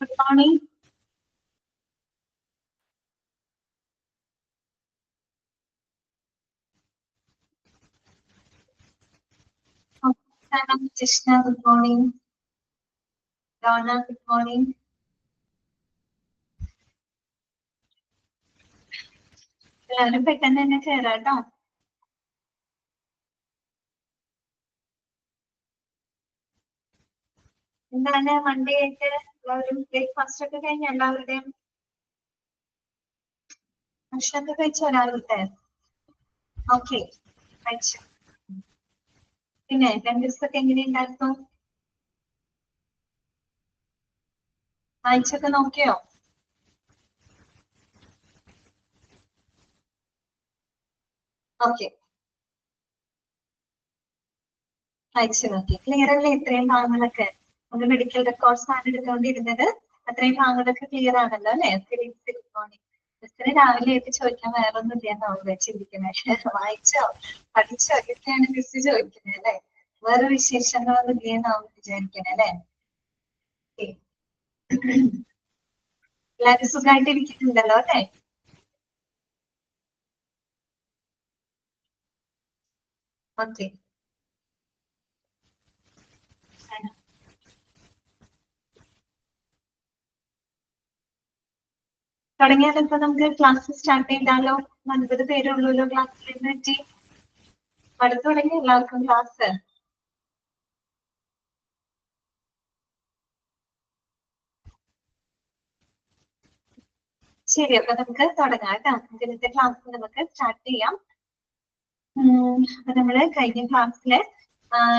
Good morning. Krishna, good morning. Donna, good morning. എല്ലാവരും പെട്ടെന്ന് തന്നെ കയറാട്ടോ. എന്താണ് മൺഡേ ആയിട്ട് എല്ലാവരും ബ്രേക്ക്ഫാസ്റ്റ് ഒക്കെ കഴിഞ്ഞ എല്ലാവരുടെയും ഭക്ഷണമൊക്കെ കഴിച്ചോ രാവിലത്തെ? ഓക്കെ, കഴിച്ചു. പിന്നെ 2 ദിവസമൊക്കെ എങ്ങനെയുണ്ടായിരുന്നു? വായിച്ചൊക്കെ നോക്കിയോ? ഓക്കെ, വായിച്ചു നോക്കി. ക്ലിയർ അല്ലേ ഇത്രയും ഭാഗങ്ങളൊക്കെ? നമുക്ക് മെഡിക്കൽ റെക്കോർഡ്സ് ആണ് എടുത്തുകൊണ്ടിരുന്നത്. അത്രയും ഭാഗങ്ങളൊക്കെ ക്ലിയർ ആണല്ലോ അല്ലെ? Good morning. മിസ്സിന് രാവിലെ ആയിട്ട് ചോദിക്കാൻ വേറെ ഒന്നും ഇല്ലാന്നാവും ചിന്തിക്കുന്നത്. വായിച്ചോ പഠിച്ചോ ഇതൊക്കെയാണ് മിസ് ചോദിക്കുന്നത് അല്ലെ? വേറെ വിശേഷങ്ങളൊന്നും ഇല്ലെന്നാവും വിചാരിക്കുന്നത് അല്ലെ? എല്ലാവരും സുഖമായിട്ട് ഇരിക്കുന്നുണ്ടല്ലോ അല്ലെ? ഓക്കെ, തുടങ്ങിയാലോ? ഇപ്പൊ നമുക്ക് ക്ലാസ് സ്റ്റാർട്ട് ചെയ്താലോ? 9 പേരുള്ളൂല്ലോ ക്ലാസ്സിൽ പറ്റി. അടുത്ത് തുടങ്ങി എല്ലാവർക്കും ക്ലാസ്. ശരി, അപ്പൊ നമുക്ക് തുടങ്ങാം കേട്ടോ. ഇന്നത്തെ ക്ലാസ് നമുക്ക് സ്റ്റാർട്ട് ചെയ്യാം. അപ്പൊ നമ്മള് കഴിഞ്ഞ ക്ലാസ്സില്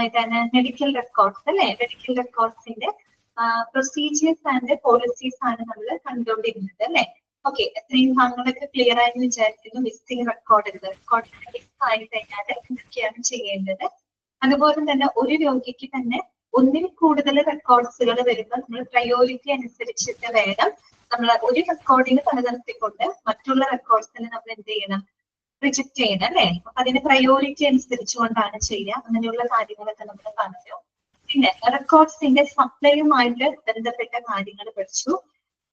ഇതാണ് മെഡിക്കൽ റെക്കോർഡ്സ് അല്ലെ? മെഡിക്കൽ റെക്കോർഡ്സിന്റെ പ്രൊസീജിയേഴ്സ് ആൻഡ് പോളിസീസ് ആണ് നമ്മൾ കണ്ടുകൊണ്ടിരുന്നത് അല്ലെ? ഓക്കെ, എത്രയും ഭാഗങ്ങളൊക്കെ ക്ലിയർ ആയെന്ന് വിചാരിക്കുന്നു. മിസ്സിംഗ് റെക്കോർഡ് ആയി കഴിഞ്ഞാൽ എന്തൊക്കെയാണ് ചെയ്യേണ്ടത്? അതുപോലെ തന്നെ ഒരു രോഗിക്ക് തന്നെ ഒന്നിൽ കൂടുതൽ റെക്കോർഡ്സുകൾ വരുമ്പോൾ നമ്മൾ പ്രയോറിറ്റി അനുസരിച്ചിട്ട് വേണം നമ്മൾ ഒരു റെക്കോർഡിന് നിലനിർത്തിക്കൊണ്ട് മറ്റുള്ള റെക്കോർഡ്സിന് നമ്മൾ എന്ത് ചെയ്യണം? റിജക്ട് ചെയ്യണം അല്ലെ? അപ്പൊ അതിന് പ്രയോറിറ്റി അനുസരിച്ചുകൊണ്ടാണ് ചെയ്യുക. അങ്ങനെയുള്ള കാര്യങ്ങളൊക്കെ നമ്മൾ പറഞ്ഞു. പിന്നെ റെക്കോർഡ്സിന്റെ സപ്ലൈയുമായിട്ട് ബന്ധപ്പെട്ട കാര്യങ്ങൾ പഠിച്ചു.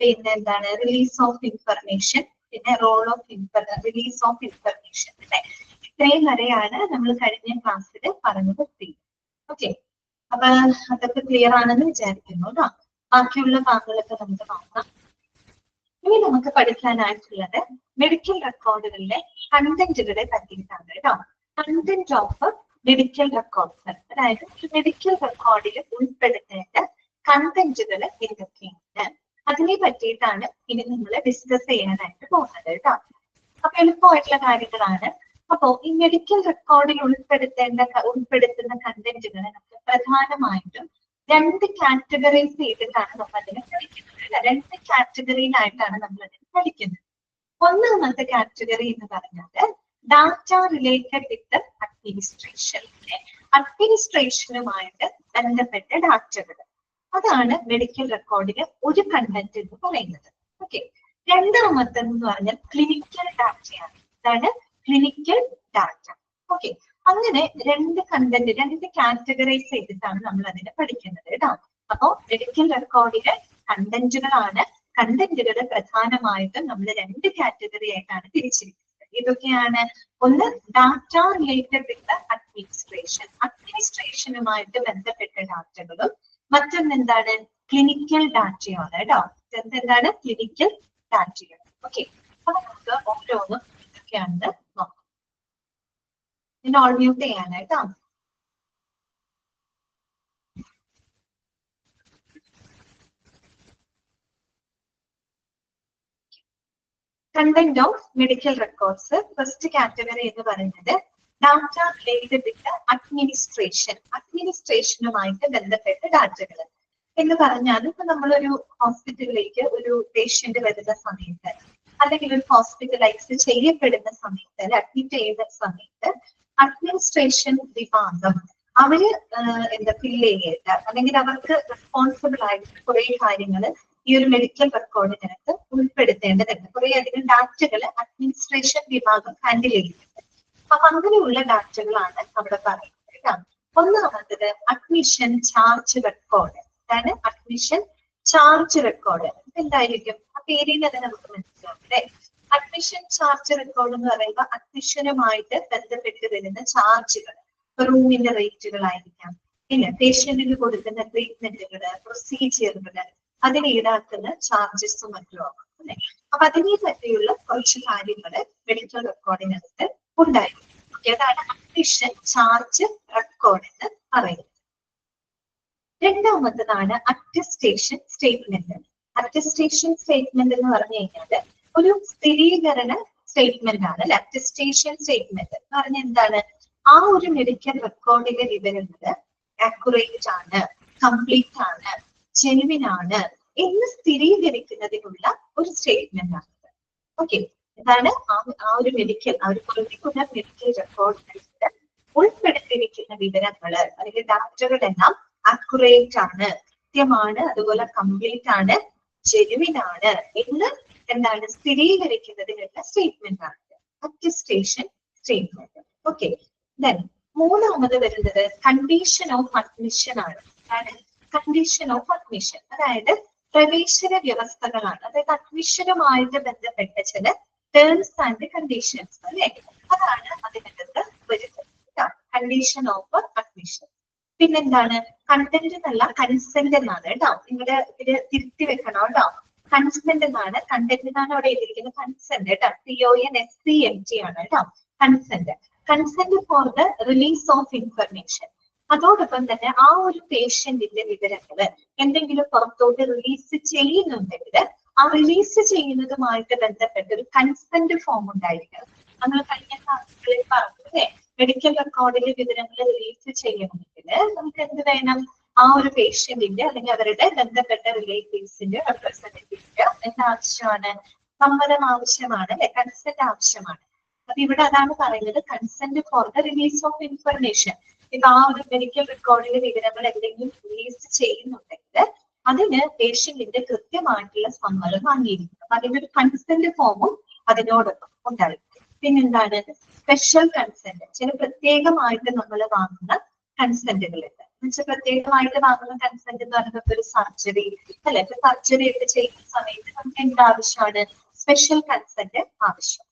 പിന്നെ എന്താണ് റിലീസ് ഓഫ് ഇൻഫർമേഷൻ, പിന്നെ role of release of information അല്ലെ? ഇത്രയും വരെയാണ് നമ്മൾ കഴിഞ്ഞ ക്ലാസ്സിൽ പറഞ്ഞു നിർത്തിയത്. ഓക്കെ, അപ്പൊ അതൊക്കെ ക്ലിയർ ആണെന്ന് വിചാരിക്കുന്നു കേട്ടോ. ബാക്കിയുള്ള ഭാഗങ്ങളൊക്കെ നമുക്ക് നോക്കാം. ഇനി നമുക്ക് പഠിക്കാനായിട്ടുള്ളത് മെഡിക്കൽ റെക്കോർഡുകളിലെ കണ്ടന്റുകളെ പറ്റിയിട്ടാണ് കേട്ടോ. കണ്ടന്റ് ഓഫ് മെഡിക്കൽ റെക്കോർഡ്സ്, അതായത് ഒരു മെഡിക്കൽ റെക്കോർഡിൽ ഉൾപ്പെടുത്തേണ്ട കണ്ടന്റുകൾ എന്തൊക്കെയാണ്, അതിനെ പറ്റിയിട്ടാണ് ഇനി നിങ്ങൾ ഡിസ്കസ് ചെയ്യാനായിട്ട് പോകുന്നത് കേട്ടോ. അപ്പൊ എളുപ്പമായിട്ടുള്ള കാര്യങ്ങളാണ്. അപ്പോ ഈ മെഡിക്കൽ റെക്കോർഡിൽ ഉൾപ്പെടുത്തുന്ന കണ്ടന്റുകൾ നമുക്ക് പ്രധാനമായിട്ടും 2 കാറ്റഗറൈസ് ചെയ്തിട്ടാണ് നമ്മൾ അതിനെ പഠിക്കുന്നത്. 2 കാറ്റഗറിയിലായിട്ടാണ് നമ്മൾ അതിനെ പഠിക്കുന്നത്. ഒന്നാമത്തെ കാറ്റഗറി എന്ന് പറഞ്ഞാൽ ഡാറ്റ റിലേറ്റഡ് വിത്ത് അഡ്മിനിസ്ട്രേഷൻ, അഡ്മിനിസ്ട്രേഷനുമായിട്ട് ബന്ധപ്പെട്ട ഡാറ്റകൾ. അതാണ് മെഡിക്കൽ റെക്കോർഡിന് ഒരു കണ്ടന്റ് എന്ന് പറയുന്നത്. ഓക്കെ, രണ്ടാമത്തെന്ന് പറഞ്ഞാൽ ക്ലിനിക്കൽ ഡാറ്റയാണ്. ഇതാണ് ക്ലിനിക്കൽ ഡാറ്റ. ഓക്കെ, അങ്ങനെ 2 കണ്ടന്റ്, 2 കാറ്റഗറൈസ് ചെയ്തിട്ടാണ് നമ്മൾ അതിനെ പഠിക്കുന്നത് കേട്ടോ. അപ്പോ മെഡിക്കൽ റെക്കോർഡിലെ കണ്ടന്റുകളാണ്. കണ്ടന്റുകൾ പ്രധാനമായിട്ടും നമ്മൾ 2 കാറ്റഗറി ആയിട്ടാണ് തിരിച്ചിരിക്കുന്നത്. ഇതൊക്കെയാണ് ഒന്ന് ഡാറ്റ റിലേറ്റഡ് വിത്ത് അഡ്മിനിസ്ട്രേഷൻ, അഡ്മിനിസ്ട്രേഷനുമായിട്ട് ബന്ധപ്പെട്ട ഡാറ്റകളും മറ്റൊന്ന് എന്താണ് ക്ലിനിക്കൽ ഡാറ്റയാണ് കേട്ടോ. എന്താണ് ക്ലിനിക്കൽ ഡാറ്റകൾ. ഓക്കെ, അപ്പൊ നമുക്ക് ഓരോന്നും എന്തൊക്കെയാണെന്ന് നോക്കാം. ഇതിന് ഓൾ മ്യൂട്ട് ചെയ്യാനായിട്ടോ. Content of medical records first category എന്ന് പറയുന്നത് ഡാറ്റ റിലേറ്റഡ് വിത്ത് അഡ്മിനിസ്ട്രേഷൻ, അഡ്മിനിസ്ട്രേഷനുമായിട്ട് ബന്ധപ്പെട്ട ഡാറ്റകൾ എന്ന് പറഞ്ഞാൽ ഇപ്പൊ നമ്മളൊരു ഹോസ്പിറ്റലിലേക്ക് ഒരു പേഷ്യന്റ് വരുന്ന സമയത്ത് അല്ലെങ്കിൽ ഒരു ഹോസ്പിറ്റലൈസ് ചെയ്യപ്പെടുന്ന സമയത്ത് അല്ലെ അഡ്മിറ്റ് ചെയ്യുന്ന സമയത്ത് അഡ്മിനിസ്ട്രേഷൻ വിഭാഗം അവര് എന്താ ഫില്ല് ചെയ്യേണ്ട അല്ലെങ്കിൽ അവർക്ക് റെസ്പോൺസിബിൾ ആയിട്ട് കുറെ കാര്യങ്ങൾ ഈ ഒരു മെഡിക്കൽ റെക്കോർഡിനകത്ത് ഉൾപ്പെടുത്തേണ്ടതുണ്ട്. കുറെ അധികം ഡാറ്റകൾ അഡ്മിനിസ്ട്രേഷൻ വിഭാഗം ഹാൻഡിൽ ചെയ്യുന്നുണ്ട്. അപ്പൊ അങ്ങനെയുള്ള ഡാറ്റകളാണ് അവിടെ പറയുന്നത്. ഒന്നാമത്തത് അഡ്മിഷൻ ചാർജ് റെക്കോർഡ്. അതാണ് അഡ്മിഷൻ ചാർജ് റെക്കോർഡ് എന്തായിരിക്കും? ആ പേരിൽ തന്നെ നമുക്ക് മനസ്സിലാവും അല്ലെ. അഡ്മിഷൻ ചാർജ് റെക്കോർഡ് എന്ന് പറയുമ്പോൾ അഡ്മിഷനുമായിട്ട് ബന്ധപ്പെട്ട് വരുന്ന ചാർജുകൾ, റൂമിന്റെ റേറ്റുകളായിരിക്കാം, പിന്നെ പേഷ്യന്റിന് കൊടുക്കുന്ന ട്രീറ്റ്മെന്റുകള്, പ്രൊസീജിയറുകള്, അതിന് ഈടാക്കുന്ന ചാർജസും മറ്റും അല്ലെ. അപ്പൊ അതിനെ പറ്റിയുള്ള കുറച്ച് കാര്യങ്ങള് മെഡിക്കൽ റെക്കോർഡിനകത്ത് ഉണ്ടായിരുന്നു. അതാണ് അഡ്മിഷൻ ചാർജ് റെക്കോർഡ് എന്ന് പറയുന്നത്. രണ്ടാമത്തതാണ് അറ്റസ്റ്റേഷൻ സ്റ്റേറ്റ്മെന്റ്. അറ്റസ്റ്റേഷൻ സ്റ്റേറ്റ്മെന്റ് എന്ന് പറഞ്ഞു കഴിഞ്ഞാൽ ഒരു സ്ഥിരീകരണ സ്റ്റേറ്റ്മെന്റ് ആണ് അല്ലെ. അറ്റസ്റ്റേഷൻ സ്റ്റേറ്റ്മെന്റ് എന്ന് പറഞ്ഞാൽ എന്താണ്? ആ ഒരു മെഡിക്കൽ റെക്കോർഡിലെ വിവരങ്ങള് ആക്യുറേറ്റ് ആണ്, കംപ്ലീറ്റ് ആണ്, ജെനുവിൻ ആണ് എന്ന് സ്ഥിരീകരിക്കുന്നതിനുള്ള ഒരു സ്റ്റേറ്റ്മെന്റ് ആണ്. ഓക്കെ, ഇതാണ് ആ ഒരു മെഡിക്കൽ, ആ ഒരു പെർട്ടിക്കുലർ മെഡിക്കൽ റെക്കോർഡിനകത്ത് ഉൾപ്പെടുത്തിയിരിക്കുന്ന വിവരങ്ങള് അല്ലെങ്കിൽ ഡാറ്റകളെല്ലാം ആക്യുറേറ്റ് ആണ്, കൃത്യമാണ്, അതുപോലെ കംപ്ലീറ്റ് ആണ്, ജെനുവിൻ ആണ് എന്ന് എന്താണ് സ്ഥിരീകരിക്കുന്നതിനുള്ള സ്റ്റേറ്റ്മെന്റ് ആണ് അറ്റസ്റ്റേഷൻ സ്റ്റേറ്റ്മെന്റ്. ഓക്കെ, ദെൻ മൂന്നാമത് വരുന്നത് കണ്ടീഷൻ ഓഫ് അഡ്മിഷൻ ആണ്. കണ്ടീഷൻ ഓഫ് അഡ്മിഷൻ അതായത് പ്രവേശന വ്യവസ്ഥകളാണ്. അതായത് അഡ്മിഷനുമായിട്ട് ബന്ധപ്പെട്ട ചില ടേംസ് ആൻഡ് കണ്ടീഷൻസ് അല്ലെ, അതാണ് അതിനകത്ത് വരുന്നത്. Condition of admission. പിന്നെന്താണ്? കണ്ടന്റ് എന്നല്ല കൺസെന്റ് എന്നാണ് കേട്ടോ. നിങ്ങളുടെ ഇതില് തിരുത്തി വെക്കണം കേട്ടോ. കൺസെന്റ് എന്നാണ്, കണ്ടന്റ് എന്നാണ് അവിടെ എഴുതിയിരിക്കുന്നത്. കൺസെന്റ് കേട്ടോ, CONSENT ആണ് കേട്ടോ. Consent, consent for the release of information. അതോടൊപ്പം തന്നെ ആ ഒരു പേഷ്യന്റിന്റെ വിവരങ്ങള് എന്തെങ്കിലും പുറത്തോട്ട് റിലീസ് ചെയ്യുന്നുണ്ടെങ്കിൽ ആ റിലീസ് ചെയ്യുന്നതുമായിട്ട് ബന്ധപ്പെട്ട ഒരു കൺസെന്റ് ഫോം ഉണ്ടായിരിക്കണം. നമ്മൾ കഴിഞ്ഞ ക്ലാസ്സുകളിൽ പറഞ്ഞു അല്ലെ, മെഡിക്കൽ റെക്കോർഡിലെ വിവരങ്ങൾ റിലീസ് ചെയ്യണമെങ്കിൽ നമുക്ക് എന്ത് വേണം? ആ ഒരു പേഷ്യന്റിന്റെ അല്ലെങ്കിൽ അവരുടെ ബന്ധപ്പെട്ട റിലേറ്റീവ്സിന്റെ റെപ്രസെന്റേറ്റീവിന്റെ എന്താവശ്യമാണ്? സമ്മതം ആവശ്യമാണ് അല്ലെ, കൺസെന്റ് ആവശ്യമാണ്. അപ്പൊ ഇവിടെ അതാണ് പറയുന്നത്, consent for the release of information. ഇപ്പൊ ആ ഒരു മെഡിക്കൽ റെക്കോർഡിലെ വിവരങ്ങൾ എന്തെങ്കിലും റിലീസ് ചെയ്യുന്നുണ്ടെങ്കിൽ അതിന് പേഷ്യന്റിന്റെ കൃത്യമായിട്ടുള്ള സമ്മതം വാങ്ങിയിരിക്കും. അപ്പൊ അതിന്റെ ഒരു കൺസെന്റ് ഫോമും അതിനോടൊപ്പം ഉണ്ടായിരിക്കും. പിന്നെന്താണ്? Special consent. ചില പ്രത്യേകമായിട്ട് നമ്മൾ വാങ്ങുന്ന കൺസെന്റുകളുണ്ട്. എന്നുവെച്ചാൽ പ്രത്യേകമായിട്ട് വാങ്ങുന്ന കൺസെന്റ് എന്ന് പറയുന്നത് ഒരു സർജറി അല്ലെ. ഇപ്പൊ സർജറി ഒക്കെ ചെയ്യുന്ന സമയത്ത് നമുക്ക് എന്താവശ്യമാണ്? സ്പെഷ്യൽ കൺസെന്റ് ആവശ്യം.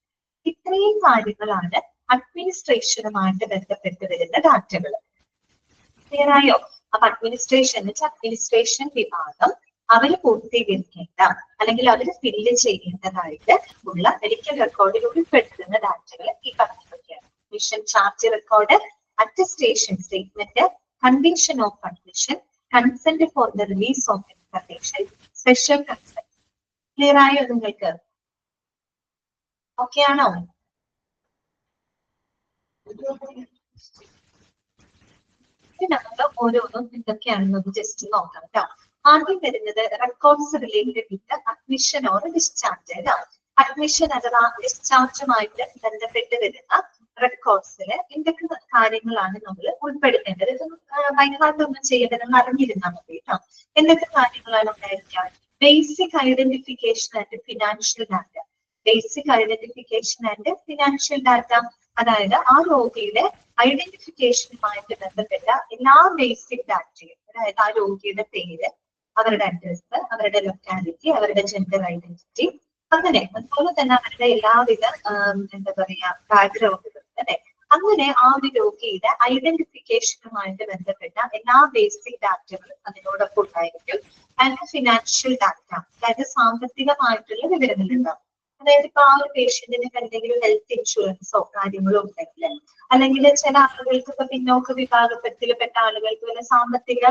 ഇത്രയും കാര്യങ്ങളാണ് അഡ്മിനിസ്ട്രേഷനുമായിട്ട് ബന്ധപ്പെട്ട് വരുന്ന ഡാറ്റകൾ. ക്ലിയർ ആയോ? അപ്പൊ അഡ്മിനിസ്ട്രേഷൻ എന്ന് വെച്ചാൽ അഡ്മിനിസ്ട്രേഷൻ വിഭാഗം അവര് പൂർത്തീകരിക്കേണ്ട അല്ലെങ്കിൽ അവര് ഫില്ല് ചെയ്യേണ്ടതായിട്ട് ഉള്ള മെഡിക്കൽ റെക്കോർഡിൽ ഉൾപ്പെടുത്തുന്ന ഡാറ്റകൾ ഈ പറഞ്ഞതൊക്കെയാണ്. Admission charge record, attestation statement, condition of admission, consent for the release of information, special consent. Clear ആയോ നിങ്ങൾക്ക്? ഓക്കെ ആണോ? നമുക്ക് ഓരോന്നും എന്തൊക്കെയാണെന്നത് ജസ്റ്റ് നോക്കാം കേട്ടോ. ആദ്യം വരുന്നത് records related with admission or discharge. Admission അഥവാ ഡിസ്ചാർജുമായിട്ട് ബന്ധപ്പെട്ട് വരുന്ന റെക്കോർഡ്സില് എന്തൊക്കെ കാര്യങ്ങളാണ് നമ്മൾ ഉൾപ്പെടുത്തേണ്ടത്? ഇത് ബൈഹാർട്ടൊന്നും ചെയ്യേണ്ടത്, നമ്മൾ അറിഞ്ഞിരുന്നാൽ മതി കേട്ടോ. എന്തൊക്കെ കാര്യങ്ങളാണ് ഉണ്ടായിരിക്കുക? Basic identification and financial data. Basic identification and financial data അതായത് ആ രോഗിയുടെ ഐഡന്റിഫിക്കേഷനുമായിട്ട് ബന്ധപ്പെട്ട എല്ലാ ബേസിക് ഡാറ്റയും, അതായത് ആ രോഗിയുടെ പേര്, അവരുടെ അഡ്രസ്, അവരുടെ ലൊക്കാലിറ്റി, അവരുടെ ജെൻഡർ ഐഡന്റിറ്റി, അങ്ങനെ അതുപോലെ തന്നെ അവരുടെ എല്ലാവിധ എന്താ പറയാ ബാക്ക്ഗ്രൗണ്ടുകൾ അല്ലെ. അങ്ങനെ ആ ഒരു രോഗിയുടെ ഐഡന്റിഫിക്കേഷനുമായിട്ട് ബന്ധപ്പെട്ട എല്ലാ ബേസിക് ഡാറ്റകളും അതിനോടൊപ്പം ഉണ്ടായിരിക്കും. ആൻഡ് ഫിനാൻഷ്യൽ ഡാറ്റ അതായത് സാമ്പത്തികമായിട്ടുള്ള വിവരങ്ങളുണ്ടാവും. അതായത് ഇപ്പൊ ആ ഒരു പേഷ്യന്റിന് എന്തെങ്കിലും ഹെൽത്ത് ഇൻഷുറൻസോ കാര്യങ്ങളോ ഉണ്ടെങ്കിൽ, അല്ലെങ്കിൽ ചില ആളുകൾക്ക് ഇപ്പൊ പിന്നോക്ക വിഭാഗത്തിൽപ്പെട്ട ആളുകൾക്ക് വല്ല സാമ്പത്തിക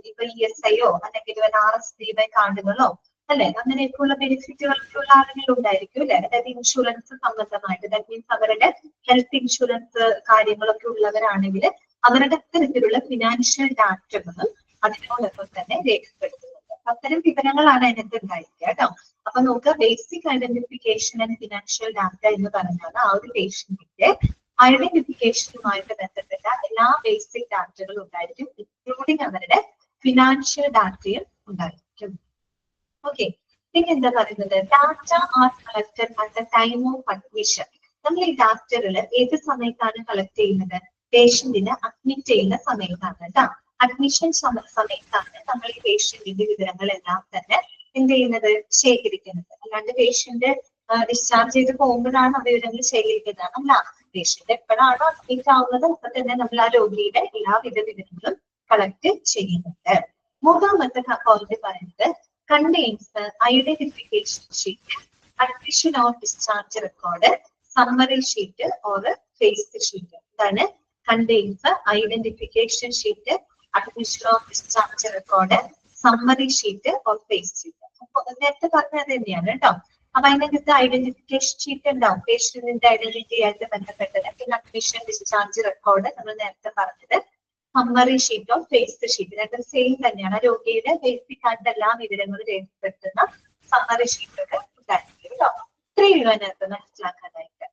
ഇപ്പൊ ESIയോ അല്ലെങ്കിൽ വല്ല RSDY കാർഡുകളോ അല്ലെ, അങ്ങനെയൊക്കെയുള്ള ബെനിഫിറ്റുകൾക്കുള്ള ആളുകൾ ഉണ്ടായിരിക്കും അല്ലെ. അതായത് ഇൻഷുറൻസ് സംബന്ധമായിട്ട്, ദാറ്റ് മീൻസ് അവരുടെ ഹെൽത്ത് ഇൻഷുറൻസ് കാര്യങ്ങളൊക്കെ ഉള്ളവരാണെങ്കിൽ അവരുടെ തരത്തിലുള്ള ഫിനാൻഷ്യൽ ഡാറ്റകളും അതിനോടൊപ്പം തന്നെ രേഖപ്പെടുത്തുന്നുണ്ട്. അത്തരം വിവരങ്ങളാണ് അതിനകത്ത് ഉണ്ടായിരിക്കുക കേട്ടോ. അപ്പൊ നമുക്ക് basic identification and financial data എന്ന് പറഞ്ഞാൽ ആ ഒരു പേഷ്യന്റിന്റെ ഐഡന്റിഫിക്കേഷനുമായിട്ട് ബന്ധപ്പെട്ട എല്ലാ ബേസിക് ഡാറ്റകളും ഉണ്ടായിരിക്കും, ഇൻക്ലൂഡിങ് അവരുടെ ഫിനാൻഷ്യൽ ഡാറ്റയും ഉണ്ടായിരിക്കും. ഓക്കെ, പിന്നെ എന്താ പറയുന്നത്? Data are collected at the time of admission. നമ്മൾ ഈ ഡാറ്റകൾ ഏത് സമയത്താണ് കളക്ട് ചെയ്യുന്നത്? പേഷ്യന്റിനെ അഡ്മിറ്റ് ചെയ്യുന്ന സമയത്താണ് കേട്ടോ. അഡ്മിഷൻ സമയത്താണ് നമ്മൾ ഈ പേഷ്യന്റിന്റെ വിവരങ്ങളെല്ലാം തന്നെ എന്ത് ചെയ്യുന്നത്, ശേഖരിക്കുന്നത്. അല്ലാണ്ട് പേഷ്യന്റ് ഡിസ്ചാർജ് ചെയ്ത് പോകുമ്പോഴാണ് ആ വിവരങ്ങൾ ശേഖരിക്കുന്നത് അല്ല. പേഷ്യന്റ് എപ്പോഴാണോ അഡ്മിറ്റ് ആവുന്നത് അപ്പൊ തന്നെ നമ്മൾ ആ രോഗിയുടെ എല്ലാവിധ വിവരങ്ങളും കളക്ട് ചെയ്യുന്നുണ്ട്. മൂന്നാമത്തെ പോയിന്റ് പറയുന്നത് contains identification sheet, admission or discharge record, summary sheet or face sheet. ഇതാണ് contains identification sheet, admission or discharge record, summary sheet or face sheet. അപ്പൊ നേരത്തെ പറഞ്ഞത് തന്നെയാണ് കേട്ടോ. അപ്പൊ അതിനകത്ത് ഐഡന്റിഫിക്കേഷൻ ഷീറ്റ് ഉണ്ടാവും, പേഷ്യന്റിന്റെ ഐഡന്റിറ്റി ആയിട്ട് ബന്ധപ്പെട്ടത്. പിന്നെ അഡ്മിഷൻ ഡിസ്ചാർജ് റെക്കോർഡ് നമ്മൾ നേരത്തെ പറഞ്ഞത്, summary sheet or face sheet രണ്ടും സെയിം തന്നെയാണ്. രോഗിയുടെ ബേസിക് ആയിട്ട് എല്ലാ വിവരങ്ങളും രേഖപ്പെടുത്തുന്ന സമ്മറി ഷീറ്റ് ഒക്കെ ഉണ്ടായിരിക്കും കേട്ടോ. ഇത്രയും ഇതിനകത്ത് മനസ്സിലാക്കാനായിട്ട്.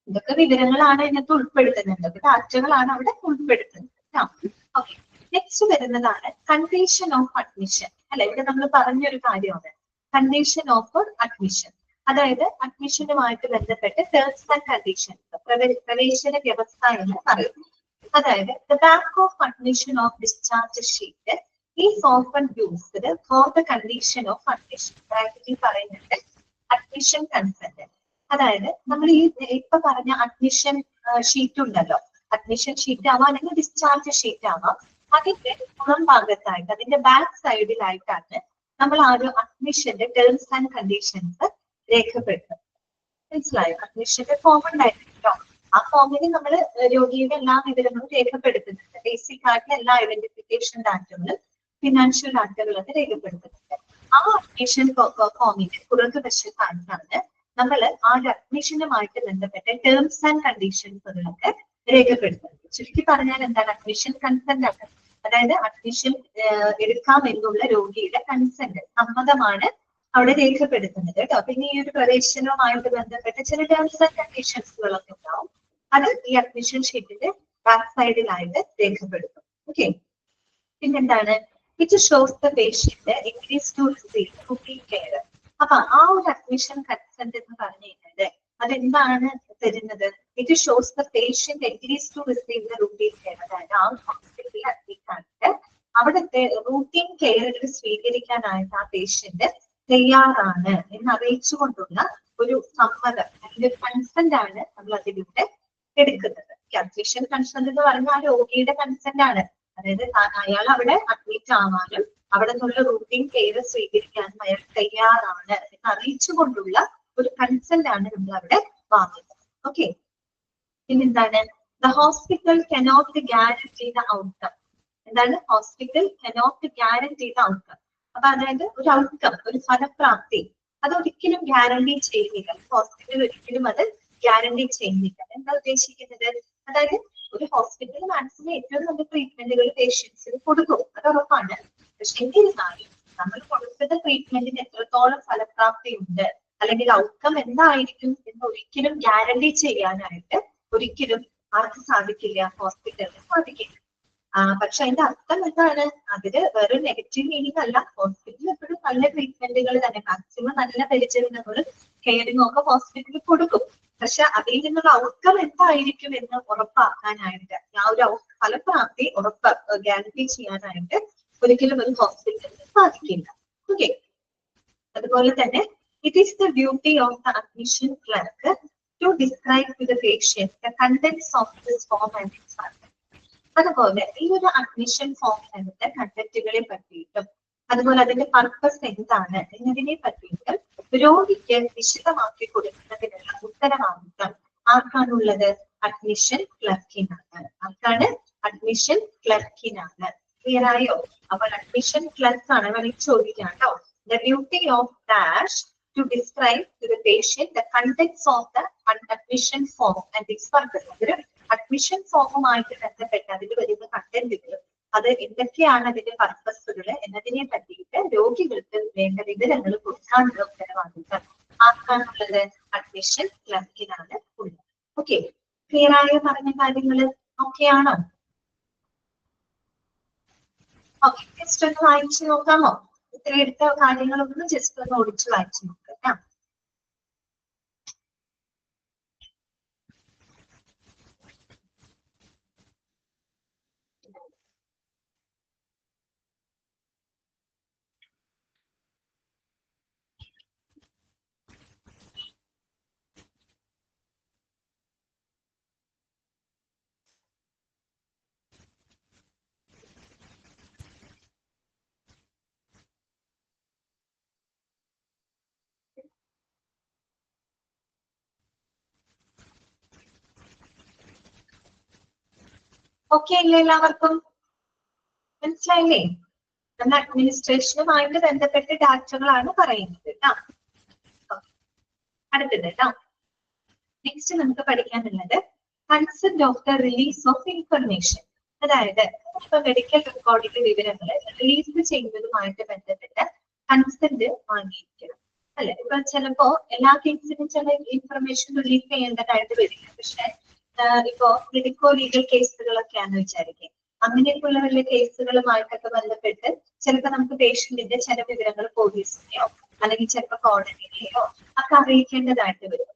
ഇതൊക്കെ വിവരങ്ങളാണ് ഇതിനകത്ത് ഉൾപ്പെടുത്തുന്നത്, ഡാറ്റകളാണ് അവിടെ ഉൾപ്പെടുത്തുന്നത്. ഓക്കെ, നെക്സ്റ്റ് വരുന്നതാണ് കണ്ടീഷൻ ഓഫ് അഡ്മിഷൻ. അല്ലെ, ഇവിടെ നമ്മൾ പറഞ്ഞൊരു കാര്യമാണ് കണ്ടീഷൻ ഓഫ് അഡ്മിഷൻ. അതായത് അഡ്മിഷനുമായിട്ട് ബന്ധപ്പെട്ട് ടേംസ് ആൻഡ് കണ്ടീഷൻസ്, പ്രവേശന വ്യവസ്ഥ എന്ന് പറയുന്നു. അതായത് the back of admission of discharge sheet is often used for the condition of admission. ബ്രാക്കറ്റിൽ പറയുന്നുണ്ട് അഡ്മിഷൻ കൺസെന്റ്. അതായത് നമ്മൾ ഈ ഇപ്പൊ പറഞ്ഞ അഡ്മിഷൻ ഷീറ്റ് ഉണ്ടല്ലോ, അഡ്മിഷൻ ഷീറ്റ് ആവാം അല്ലെങ്കിൽ ഡിസ്ചാർജ് ഷീറ്റ് ആവാം. അതിന്റെ പുറം ഭാഗത്തായിട്ട് അതിന്റെ ബാക്ക് സൈഡിലായിട്ടാണ് നമ്മൾ ആ ഒരു അഡ്മിഷന്റെ ടേംസ് ആൻഡ് കണ്ടീഷൻസ് രേഖപ്പെടുത്തുന്നത്. മനസ്സിലായോ? അഡ്മിഷന്റെ ഫോം ഉണ്ടായിരുന്നല്ലോ, ആ ഫോമിൽ നമ്മൾ രോഗിയുടെ എല്ലാ വിവരങ്ങളും രേഖപ്പെടുത്തുന്നുണ്ട്. ബേസിക് ആയിട്ട് എല്ലാ ഐഡന്റിഫിക്കേഷൻ ഡാറ്റകളും ഫിനാൻഷ്യൽ ഡാറ്റകളൊക്കെ രേഖപ്പെടുത്തുന്നുണ്ട്. ആ അഡ്മിഷൻ ഫോമിന്റെ പുറകുവശത്തായിട്ടാണ് നമ്മൾ ആ അഡ്മിഷനുമായിട്ട് ബന്ധപ്പെട്ട ടേംസ് ആൻഡ് കണ്ടീഷൻസുകളൊക്കെ രേഖപ്പെടുത്തുന്നത്. ചുരുക്കി പറഞ്ഞാൽ എന്താണ് അഡ്മിഷൻ കൺസെന്റ് ആണ്. അതായത് അഡ്മിഷൻ എടുക്കാം എന്നുള്ള രോഗിയുടെ കൺസെന്റ്, സമ്മതമാണ് അവിടെ രേഖപ്പെടുത്തുന്നത് കേട്ടോ. പിന്നെ ഈ ഒരു പ്രവേശനവുമായിട്ട് ബന്ധപ്പെട്ട ചില ടേംസ് ആൻഡ് കണ്ടീഷൻസുകളൊക്കെ ഉണ്ടാവും. അത് ഈ അഡ്മിഷൻ ഷീറ്റിന്റെ ബാക്ക് സൈഡിലായിട്ട് രേഖപ്പെടുത്തും. ഓക്കെ, പിന്നെന്താണ്, it shows the patient agrees to receive routine care. അപ്പൊ ആ ഒരു അഡ്മിഷൻ കൺസെന്റ് എന്ന് പറഞ്ഞു കഴിഞ്ഞാൽ അതെന്താണ് തരുന്നത്? It shows the patient agrees to receive the routine care. അതായത് ആ ഹോസ്പിറ്റലിൽ അഡ്മിറ്റ് ആയിട്ട് അവിടുത്തെ റൂട്ടീൻ കെയറുകൾ സ്വീകരിക്കാനായിട്ട് ആ പേഷ്യന്റ് തയ്യാറാണ് എന്ന് അറിയിച്ചുകൊണ്ടുള്ള ഒരു സമ്മതം അല്ലെങ്കിൽ ഒരു കൺസെന്റ് ആണ് നമ്മൾ അതിലൂടെ എടുക്കുന്നത്. അഡ്മിഷൻ കൺസെന്റ് എന്ന് പറഞ്ഞാൽ ആ രോഗിയുടെ കൺസെന്റ് ആണ്. അതായത് അയാൾ അവിടെ അഡ്മിറ്റ് ആവാനും അവിടെ നിന്നുള്ള റൂട്ടീൻ കെയർ സ്വീകരിക്കാനും അയാൾ തയ്യാറാണ് എന്ന് അറിയിച്ചുകൊണ്ടുള്ള ഒരു കൺസെന്റ് ആണ് നമ്മൾ അവിടെ വാങ്ങുന്നത്. ഓക്കെ, പിന്നെന്താണ്, the hospital cannot guarantee the outcome. എന്താണ് hospital cannot guarantee the outcome. അപ്പൊ അതായത് ഒരു ഔട്ട്കം, ഒരു ഫലപ്രാപ്തി അതൊരിക്കലും ഗ്യാരണ്ടി ചെയ്യുന്നില്ല. ഹോസ്പിറ്റൽ ഒരിക്കലും അത് ഗ്യാരണ്ടി ചെയ്യുന്നില്ല. എന്താ ഉദ്ദേശിക്കുന്നത്? അതായത് ഒരു ഹോസ്പിറ്റൽ മാക്സിമം ഏറ്റവും നല്ല ട്രീറ്റ്മെന്റുകൾ പേഷ്യൻസിന് കൊടുക്കും, അത് ഉറപ്പാണ്. പക്ഷെ എന്നിരുന്നാലും നമ്മൾ കൊടുക്കുന്ന ട്രീറ്റ്മെന്റിന് എത്രത്തോളം ഫലപ്രാപ്തി ഉണ്ട് അല്ലെങ്കിൽ ഔട്ട്കം എന്തായിരിക്കും എന്ന് ഒരിക്കലും ഗ്യാരണ്ടി ചെയ്യാനായിട്ട് ഒരിക്കലും ആർക്ക് സാധിക്കില്ല? ഹോസ്പിറ്റലിന് സാധിക്കില്ല. പക്ഷെ അതിന്റെ അർത്ഥം എന്താണ്? അതില് വേറെ നെഗറ്റീവ് മീനിങ് അല്ല. ഹോസ്പിറ്റലിൽ എപ്പോഴും നല്ല ട്രീറ്റ്മെന്റുകൾ തന്നെ, മാക്സിമം നല്ല പരിചരണങ്ങളും കെയറിങ്ങും ഒക്കെ ഹോസ്പിറ്റലിൽ കൊടുക്കും. പക്ഷെ അതിൽ നിന്നുള്ള ഔട്ട്കം എന്തായിരിക്കും എന്ന് ഉറപ്പാക്കാനായിട്ട്, ആ ഒരു ഫലപ്രാപ്തി ഗ്യാരണ്ടി ചെയ്യാനായിട്ട് ഒരിക്കലും ഒരു ഹോസ്പിറ്റലിന് സാധിക്കില്ല. ഓക്കെ, അതുപോലെ തന്നെ it is the duty of the admission clerk to describe to the patient the contents of this form and its purpose. അതുപോലെ ഈ ഒരു അഡ്മിഷൻ ഫോമിന്റെ കണ്ടന്റുകളെ പറ്റിയിട്ടും അതുപോലെ അതിന്റെ പർപ്പസ് എന്താണ് എന്നതിനെ പറ്റിയിട്ടും രോഗിക്ക് വിശദമാക്കി കൊടുക്കുന്നതിനുള്ള ഉത്തരവാദിത്വം ആർക്കാണുള്ളത്? അഡ്മിഷൻ ക്ലർക്കിനാണ്. ആർക്കാണ്? അഡ്മിഷൻ ക്ലർക്കിനാണ്. ക്ലിയർ ആയോ? അപ്പോൾ അഡ്മിഷൻ ക്ലർക്ക് ആണ് വേണമെങ്കിൽ ചോദിക്കാം കേട്ടോ. The duty of dash to describe to the patient the contents of the admission form and its purpose. അതൊരു അഡ്മിഷൻ ഫോമുമായിട്ട് ബന്ധപ്പെട്ട് അതിൽ വരുന്ന കണ്ടന്റുകൾ, അത് എന്തൊക്കെയാണ് അതിന്റെ പർപ്പസുകൾ എന്നതിനെ പറ്റിയിട്ട് രോഗികൾക്ക് വേണ്ട വിവരങ്ങൾ കൊടുക്കാനുള്ള ഉത്തരവാദിത്തം ആർക്കാണുള്ളത്? അഡ്മിഷൻ ക്ലർക്കിനാണ് ഉള്ളത്. ഓക്കെ, ക്ലിയർ ആയോ പറഞ്ഞ കാര്യങ്ങൾ? ഓക്കെ ആണോ? ഓക്കെ, ജസ്റ്റ് ഒന്ന് വായിച്ചു നോക്കാമോ? ഇത്ര എടുത്ത കാര്യങ്ങളൊന്നും ജസ്റ്റ് ഒന്ന് ഓടിച്ച് വായിച്ചു നോക്കാം. ഓക്കെ അല്ലേ എല്ലാവർക്കും? മനസ്സിലായില്ലേ? നമ്മൾ അഡ്മിനിസ്ട്രേഷനുമായിട്ട് ബന്ധപ്പെട്ട ഡാറ്റകളാണ് പറയുന്നത് കേട്ടോ. അടുത്തത് കേട്ടോ. നെക്സ്റ്റ് നമുക്ക് പഠിക്കാനുള്ളത് concept of the release of information. അതായത് ഇപ്പൊ മെഡിക്കൽ റെക്കോർഡിന്റെ വിവരങ്ങൾ റിലീസ് ചെയ്യുന്നതുമായിട്ട് ബന്ധപ്പെട്ട കൺസെന്റ് വാങ്ങിയിരിക്കണം അല്ലെ. ഇപ്പൊ ചിലപ്പോ എല്ലാ കേസിനും ചില ഇൻഫർമേഷൻ റിലീസ് ചെയ്യേണ്ടതായിട്ട് വരില്ല. പക്ഷെ ഇപ്പോ മെഡിക്കോ ലീഗൽ കേസുകളൊക്കെയാണെന്ന് വിചാരിക്കും. അങ്ങനെയൊക്കെയുള്ള വലിയ കേസുകളുമായിട്ടൊക്കെ ബന്ധപ്പെട്ട് ചിലപ്പോൾ നമുക്ക് പേഷ്യന്റിന്റെ ചില വിവരങ്ങൾ പോലീസിനെയോ അല്ലെങ്കിൽ ചിലപ്പോൾ കോടതിയിലെയോ ഒക്കെ അറിയിക്കേണ്ടതായിട്ട് വരും.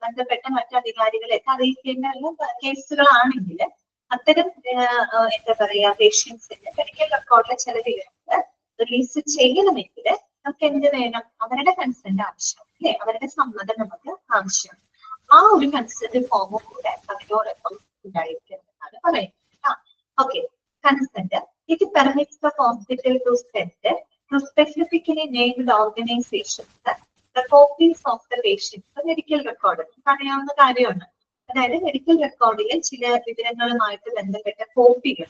ബന്ധപ്പെട്ട മറ്റു അധികാരികളെയൊക്കെ അറിയിക്കേണ്ട കേസുകളാണെങ്കിൽ അത്തരം എന്താ പറയാ പേഷ്യൻസിന്റെ മെഡിക്കൽ റെക്കോർഡിലെ ചില വിവരങ്ങൾ റിലീസ് ചെയ്യണമെങ്കിൽ നമുക്ക് എന്ത് വേണം? അവരുടെ കൺസെന്റ് ആവശ്യം അല്ലെ, അവരുടെ സമ്മതം നമുക്ക് ആവശ്യമാണ്. ആ ഒരു കൺസെന്റ് ഫോമും കൂടെ അതിനോടൊപ്പം ഉണ്ടായിരിക്കുന്നതാണ് പറയുന്നത്. ഓക്കെ, കൺസെന്റ് ഇത് permits the hospital to send to specifically named organisations the copies of the patient's medical record. അറിയാവുന്ന കാര്യമാണ്. അതായത് മെഡിക്കൽ റെക്കോർഡിലെ ചില വിവരങ്ങളുമായിട്ട് ബന്ധപ്പെട്ട കോപ്പികൾ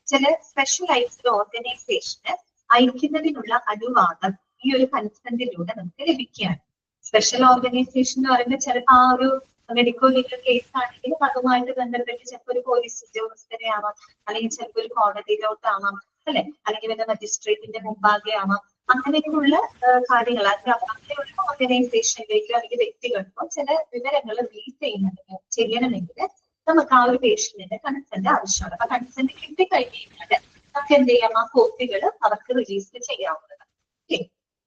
ചില സ്പെഷ്യലൈസ്ഡ് ഓർഗനൈസേഷന് അയക്കുന്നതിനുള്ള അനുവാദം ഈ ഒരു കൺസെന്റിലൂടെ നമുക്ക് ലഭിക്കുകയാണ്. സ്പെഷ്യൽ ഓർഗനൈസേഷൻ എന്ന് പറയുമ്പോൾ ചിലപ്പോൾ ആ ഒരു മെഡിക്കോ ലീഗൽ കേസ് ആണെങ്കിലും അതുമായിട്ട് ബന്ധപ്പെട്ട് ചിലപ്പോൾ ഒരു പോലീസ് ഉദ്യോഗസ്ഥരെ ആവാം, അല്ലെങ്കിൽ ചിലപ്പോൾ ഒരു കോടതിയിലോട്ടാവാം അല്ലെ, അല്ലെങ്കിൽ വല്ല മജിസ്ട്രേറ്റിന്റെ മുമ്പാകെ ആവാം. അങ്ങനെയൊക്കെയുള്ള കാര്യങ്ങൾ അങ്ങനെയുള്ള ഓർഗനൈസേഷനിലേക്കോ അല്ലെങ്കിൽ വ്യക്തികൾക്കോ ചില വിവരങ്ങൾ റിലീസ് ചെയ്യണമെങ്കിൽ നമുക്ക് ആ ഒരു പേഷ്യന്റിന്റെ കൺസെന്റ് ആവശ്യമാണ്. അപ്പൊ കൺസെന്റ് കിട്ടിക്കഴിഞ്ഞാൽ നമുക്ക് എന്ത് ചെയ്യാം? ആ കോപ്പികൾ അവർക്ക് റിലീസ് ചെയ്യാവുന്നതാണ്. ഓക്കെ,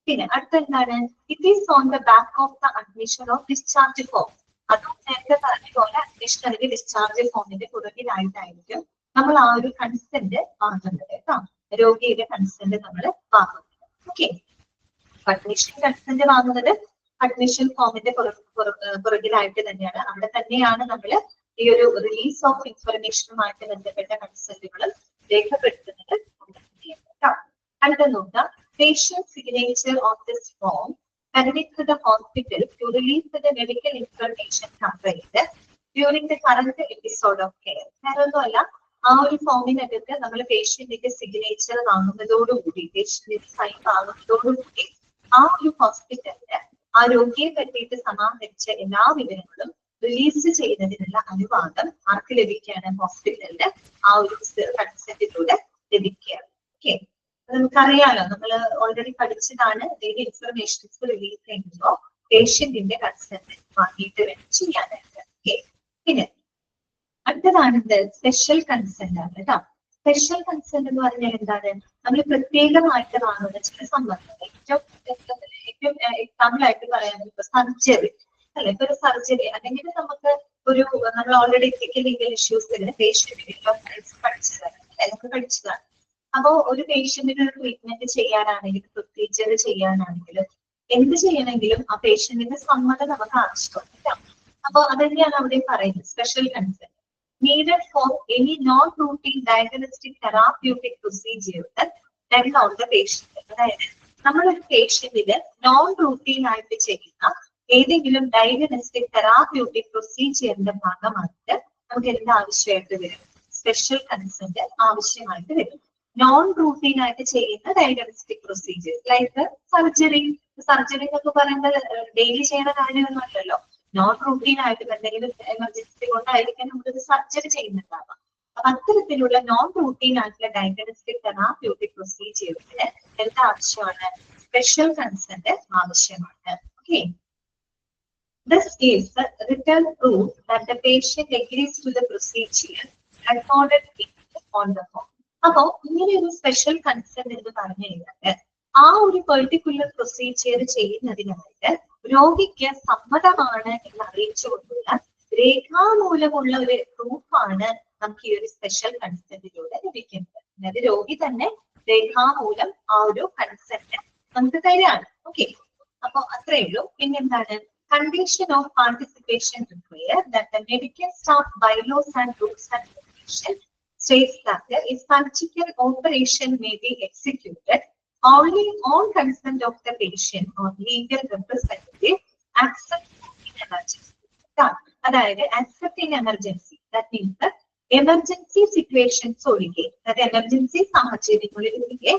പിന്നെ അടുത്ത എന്താണ്? It is on the back of the admission of discharge form. അതും നേരത്തെ പറഞ്ഞ പോലെ അഡ്മിഷൻ അല്ലെങ്കിൽ ഡിസ്ചാർജ് ഫോമിന്റെ പുറകിലായിട്ടായിരിക്കും നമ്മൾ ആ ഒരു കൺസെന്റ് വാങ്ങുന്നത് കേട്ടോ. രോഗിയുടെ കൺസെന്റ് നമ്മൾ വാങ്ങുന്നത്. ഓക്കെ, അഡ്മിഷൻ കൺസെന്റ് വാങ്ങുന്നത് അഡ്മിഷൻ ഫോമിന്റെ പുറകിലായിട്ട് തന്നെയാണ്. അവിടെ തന്നെയാണ് നമ്മൾ ഈ ഒരു റിലീസ് ഓഫ് ഇൻഫർമേഷനുമായിട്ട് ബന്ധപ്പെട്ട കൺസെന്റുകൾ രേഖപ്പെടുത്തുന്നത്. അടുത്ത നോക്കാം, patient signature of this form permits to the hospital to release the medical information contained during the current episode of care. വേറൊന്നുമല്ല, ആ ഒരു ഫോമിനകത്ത് നമ്മൾ പേഷ്യന്റിന്റെ സിഗ്നേച്ചർ വാങ്ങുന്നതോടുകൂടി, പേഷ്യന്റിന്റെ സൈൻ വാങ്ങുന്നതോടുകൂടി ആ ഒരു ഹോസ്പിറ്റലിന് ആ രോഗിയെ പറ്റിയിട്ട് സമാഹരിച്ച എല്ലാ വിവരങ്ങളും റിലീസ് ചെയ്യുന്നതിനുള്ള അനുവാദം ആർക്ക് ലഭിക്കുകയാണ്? ഹോസ്പിറ്റലിന് ആ ഒരു കൺസെന്റിലൂടെ ലഭിക്കുകയാണ്. ഓക്കെ, നമുക്കറിയാലോ, നമ്മൾ ഓൾറെഡി പഠിച്ചതാണ്. ഇൻഫർമേഷൻസ് റിലീസ് ചെയ്യുമ്പോൾ പേഷ്യന്റിന്റെ കൺസെന്റ് വാങ്ങിയിട്ട് വേണം ചെയ്യാനായിട്ട്. ഓക്കെ, പിന്നെ അടുത്തതാണ് സ്പെഷ്യൽ കൺസെന്റ് ആണ് കേട്ടോ. സ്പെഷ്യൽ കൺസെന്റ് എന്ന് പറഞ്ഞാൽ എന്താണ്? നമ്മൾ പ്രത്യേകമായിട്ട് വാങ്ങുന്ന ചില സംബന്ധങ്ങൾ. ഏറ്റവും എക്സാമ്പിൾ ആയിട്ട് പറയാൻ സർജറി അല്ലെ. ഇപ്പൊ ഒരു സർജറി അല്ലെങ്കിൽ നമുക്ക് ഒരു നമ്മൾ ഓൾറെഡി ലീഗൽ ഇഷ്യൂസ് പേഷ്യന്റ് പഠിച്ചതാണ് അല്ലെ, നമുക്ക് പഠിച്ചതാണ്. അപ്പോ ഒരു പേഷ്യന്റിന് ട്രീറ്റ്മെന്റ് ചെയ്യാനാണെങ്കിലും പ്രൊസീജിയർ ചെയ്യാനാണെങ്കിലും എന്ത് ചെയ്യണമെങ്കിലും ആ പേഷ്യന്റിന്റെ സമ്മതം നമുക്ക് ആവശ്യമാണ്. അപ്പൊ അതന്നെയാണ് അവിടെ പറയുന്നത് special consent needed for any non-routine diagnostic therapeutic procedure done on the patient. അതായത് നമ്മളൊരു പേഷ്യന്റിന് നോൺ റൂട്ടീൻ ആയിട്ട് ചെയ്യുന്ന ഏതെങ്കിലും ഡയഗ്നോസ്റ്റിക് തെറാപ്യൂട്ടിക് പ്രൊസീജിയറിന്റെ ഭാഗമായിട്ട് നമുക്ക് എന്ത് ആവശ്യമായിട്ട് വരും? സ്പെഷ്യൽ കൺസെന്റ് ആവശ്യമായിട്ട് വരും. നോൺ റൂട്ടീൻ ആയിട്ട് ചെയ്യുന്ന diagnostic procedure like surgery. Surgery എന്നൊക്കെ പറയുമ്പോൾ ഡെയിലി ചെയ്യുന്ന കാര്യമൊന്നുമല്ലല്ലോ. നോൺ റൂട്ടീൻ ആയിട്ട് എന്തെങ്കിലും എമർജൻസി കൊണ്ടായിരിക്കും നമ്മളൊരു സർജറി ചെയ്യുന്നുണ്ടാവാം. അപ്പൊ അത്തരത്തിലുള്ള നോൺ റൂട്ടീൻ ആയിട്ടുള്ള ഡയഗ്നോസ്റ്റിക് തെറാപ്യൂട്ടിക് പ്രൊസീജിയറിന് എന്താ ആവശ്യമാണ്? സ്പെഷ്യൽ കൺസെന്റ് ആവശ്യമാണ്. Okay, this is the written proof that the patient agrees to the procedure recorded on the form. അപ്പോ ഇങ്ങനെ ഒരു സ്പെഷ്യൽ കൺസെന്റ് എന്ന് പറഞ്ഞു കഴിഞ്ഞാൽ ആ ഒരു പെർട്ടിക്കുലർ പ്രൊസീജിയർ ചെയ്യുന്നതിനായിട്ട് രോഗിക്ക് സമ്മതമാണ് എന്ന് അറിയിച്ചുകൊണ്ടുള്ള രേഖാമൂലമുള്ള ഒരു പ്രൂഫാണ് നമുക്ക് ഈ ഒരു സ്പെഷ്യൽ കൺസെന്റിലൂടെ ലഭിക്കുന്നത്. അതായത് രോഗി തന്നെ രേഖാമൂലം ആ ഒരു കൺസെന്റ് നമുക്ക് തരികയാണ്. ഓക്കെ, അപ്പൊ അത്രേ ഉള്ളൂ. പിന്നെന്താണ്? condition of participation required that the medical staff bylaws and rules and regulations states that a surgical operation may be executed only on consent of the patient or legal representative except in emergency. അതായത് except in emergency, that means emergency situations ഒഴികെ, അതായത് emergency സാഹചര്യങ്ങളിൽ ഒഴികെ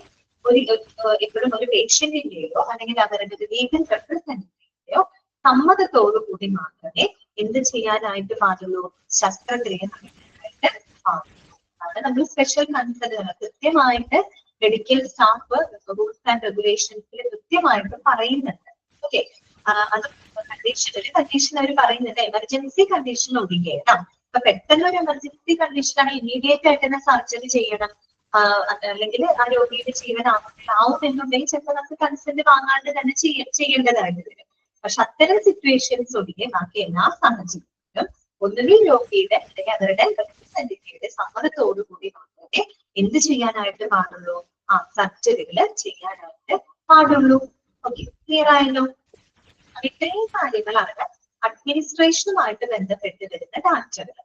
എപ്പോഴും ഒരു പേഷ്യന്റിന്റെയോ അല്ലെങ്കിൽ അവരുടെ ഒരു ലീഗൽ റെപ്രസെന്റേറ്റീവിന്റെയോ സമ്മതത്തോടുകൂടി മാത്രമേ എന്ത് ചെയ്യാനായിട്ട് പാടുള്ളൂ, ശസ്ത്രക്രിയ നടത്താനായിട്ട് പാടുള്ളൂ. അതാണ് നമ്മൾ സ്പെഷ്യൽ കൺസേൺ കൃത്യമായിട്ട് മെഡിക്കൽ സ്റ്റാഫ് റൂൾസ് ആൻഡ് റെഗുലേഷൻസിൽ കൃത്യമായിട്ട് പറയുന്നുണ്ട്. ഓക്കെ, അത് കണ്ടീഷൻ അവർ പറയുന്നുണ്ട് എമർജൻസി കണ്ടീഷൻ ഒഴികെ. അപ്പൊ പെട്ടെന്ന് ഒരു എമർജൻസി കണ്ടീഷനാണ്, ഇമ്മീഡിയറ്റ് ആയിട്ട് തന്നെ സർജറി ചെയ്യണം, അല്ലെങ്കിൽ ആ രോഗിയുടെ ജീവൻ ആവും എന്നുണ്ടെങ്കിൽ ചിലപ്പോൾ നമുക്ക് കൺസെന്റ് വാങ്ങാണ്ട് തന്നെ ചെയ്യേണ്ടതായിട്ട് വരും. പക്ഷെ അത്തരം സിറ്റുവേഷൻസ് ഒഴികെ ബാക്കി എല്ലാ സാഹചര്യത്തിലും ഒന്നുകിൽ രോഗിയുടെ അല്ലെങ്കിൽ അവരുടെ റെപ്രസെന്റേറ്റീവിന്റെ സമ്മതത്തോടുകൂടി മാത്രമേ എന്ത് ചെയ്യാനായിട്ട് പാടുള്ളൂ, സർജറികൾ ചെയ്യാനായിട്ട് പാടുള്ളൂ. ഓക്കെ, ക്ലിയർ ആയല്ലോ? ഇത്രയും കാര്യങ്ങളാണ് അഡ്മിനിസ്ട്രേഷനുമായിട്ട് ബന്ധപ്പെട്ട് വരുന്ന ഡാറ്റകൾ.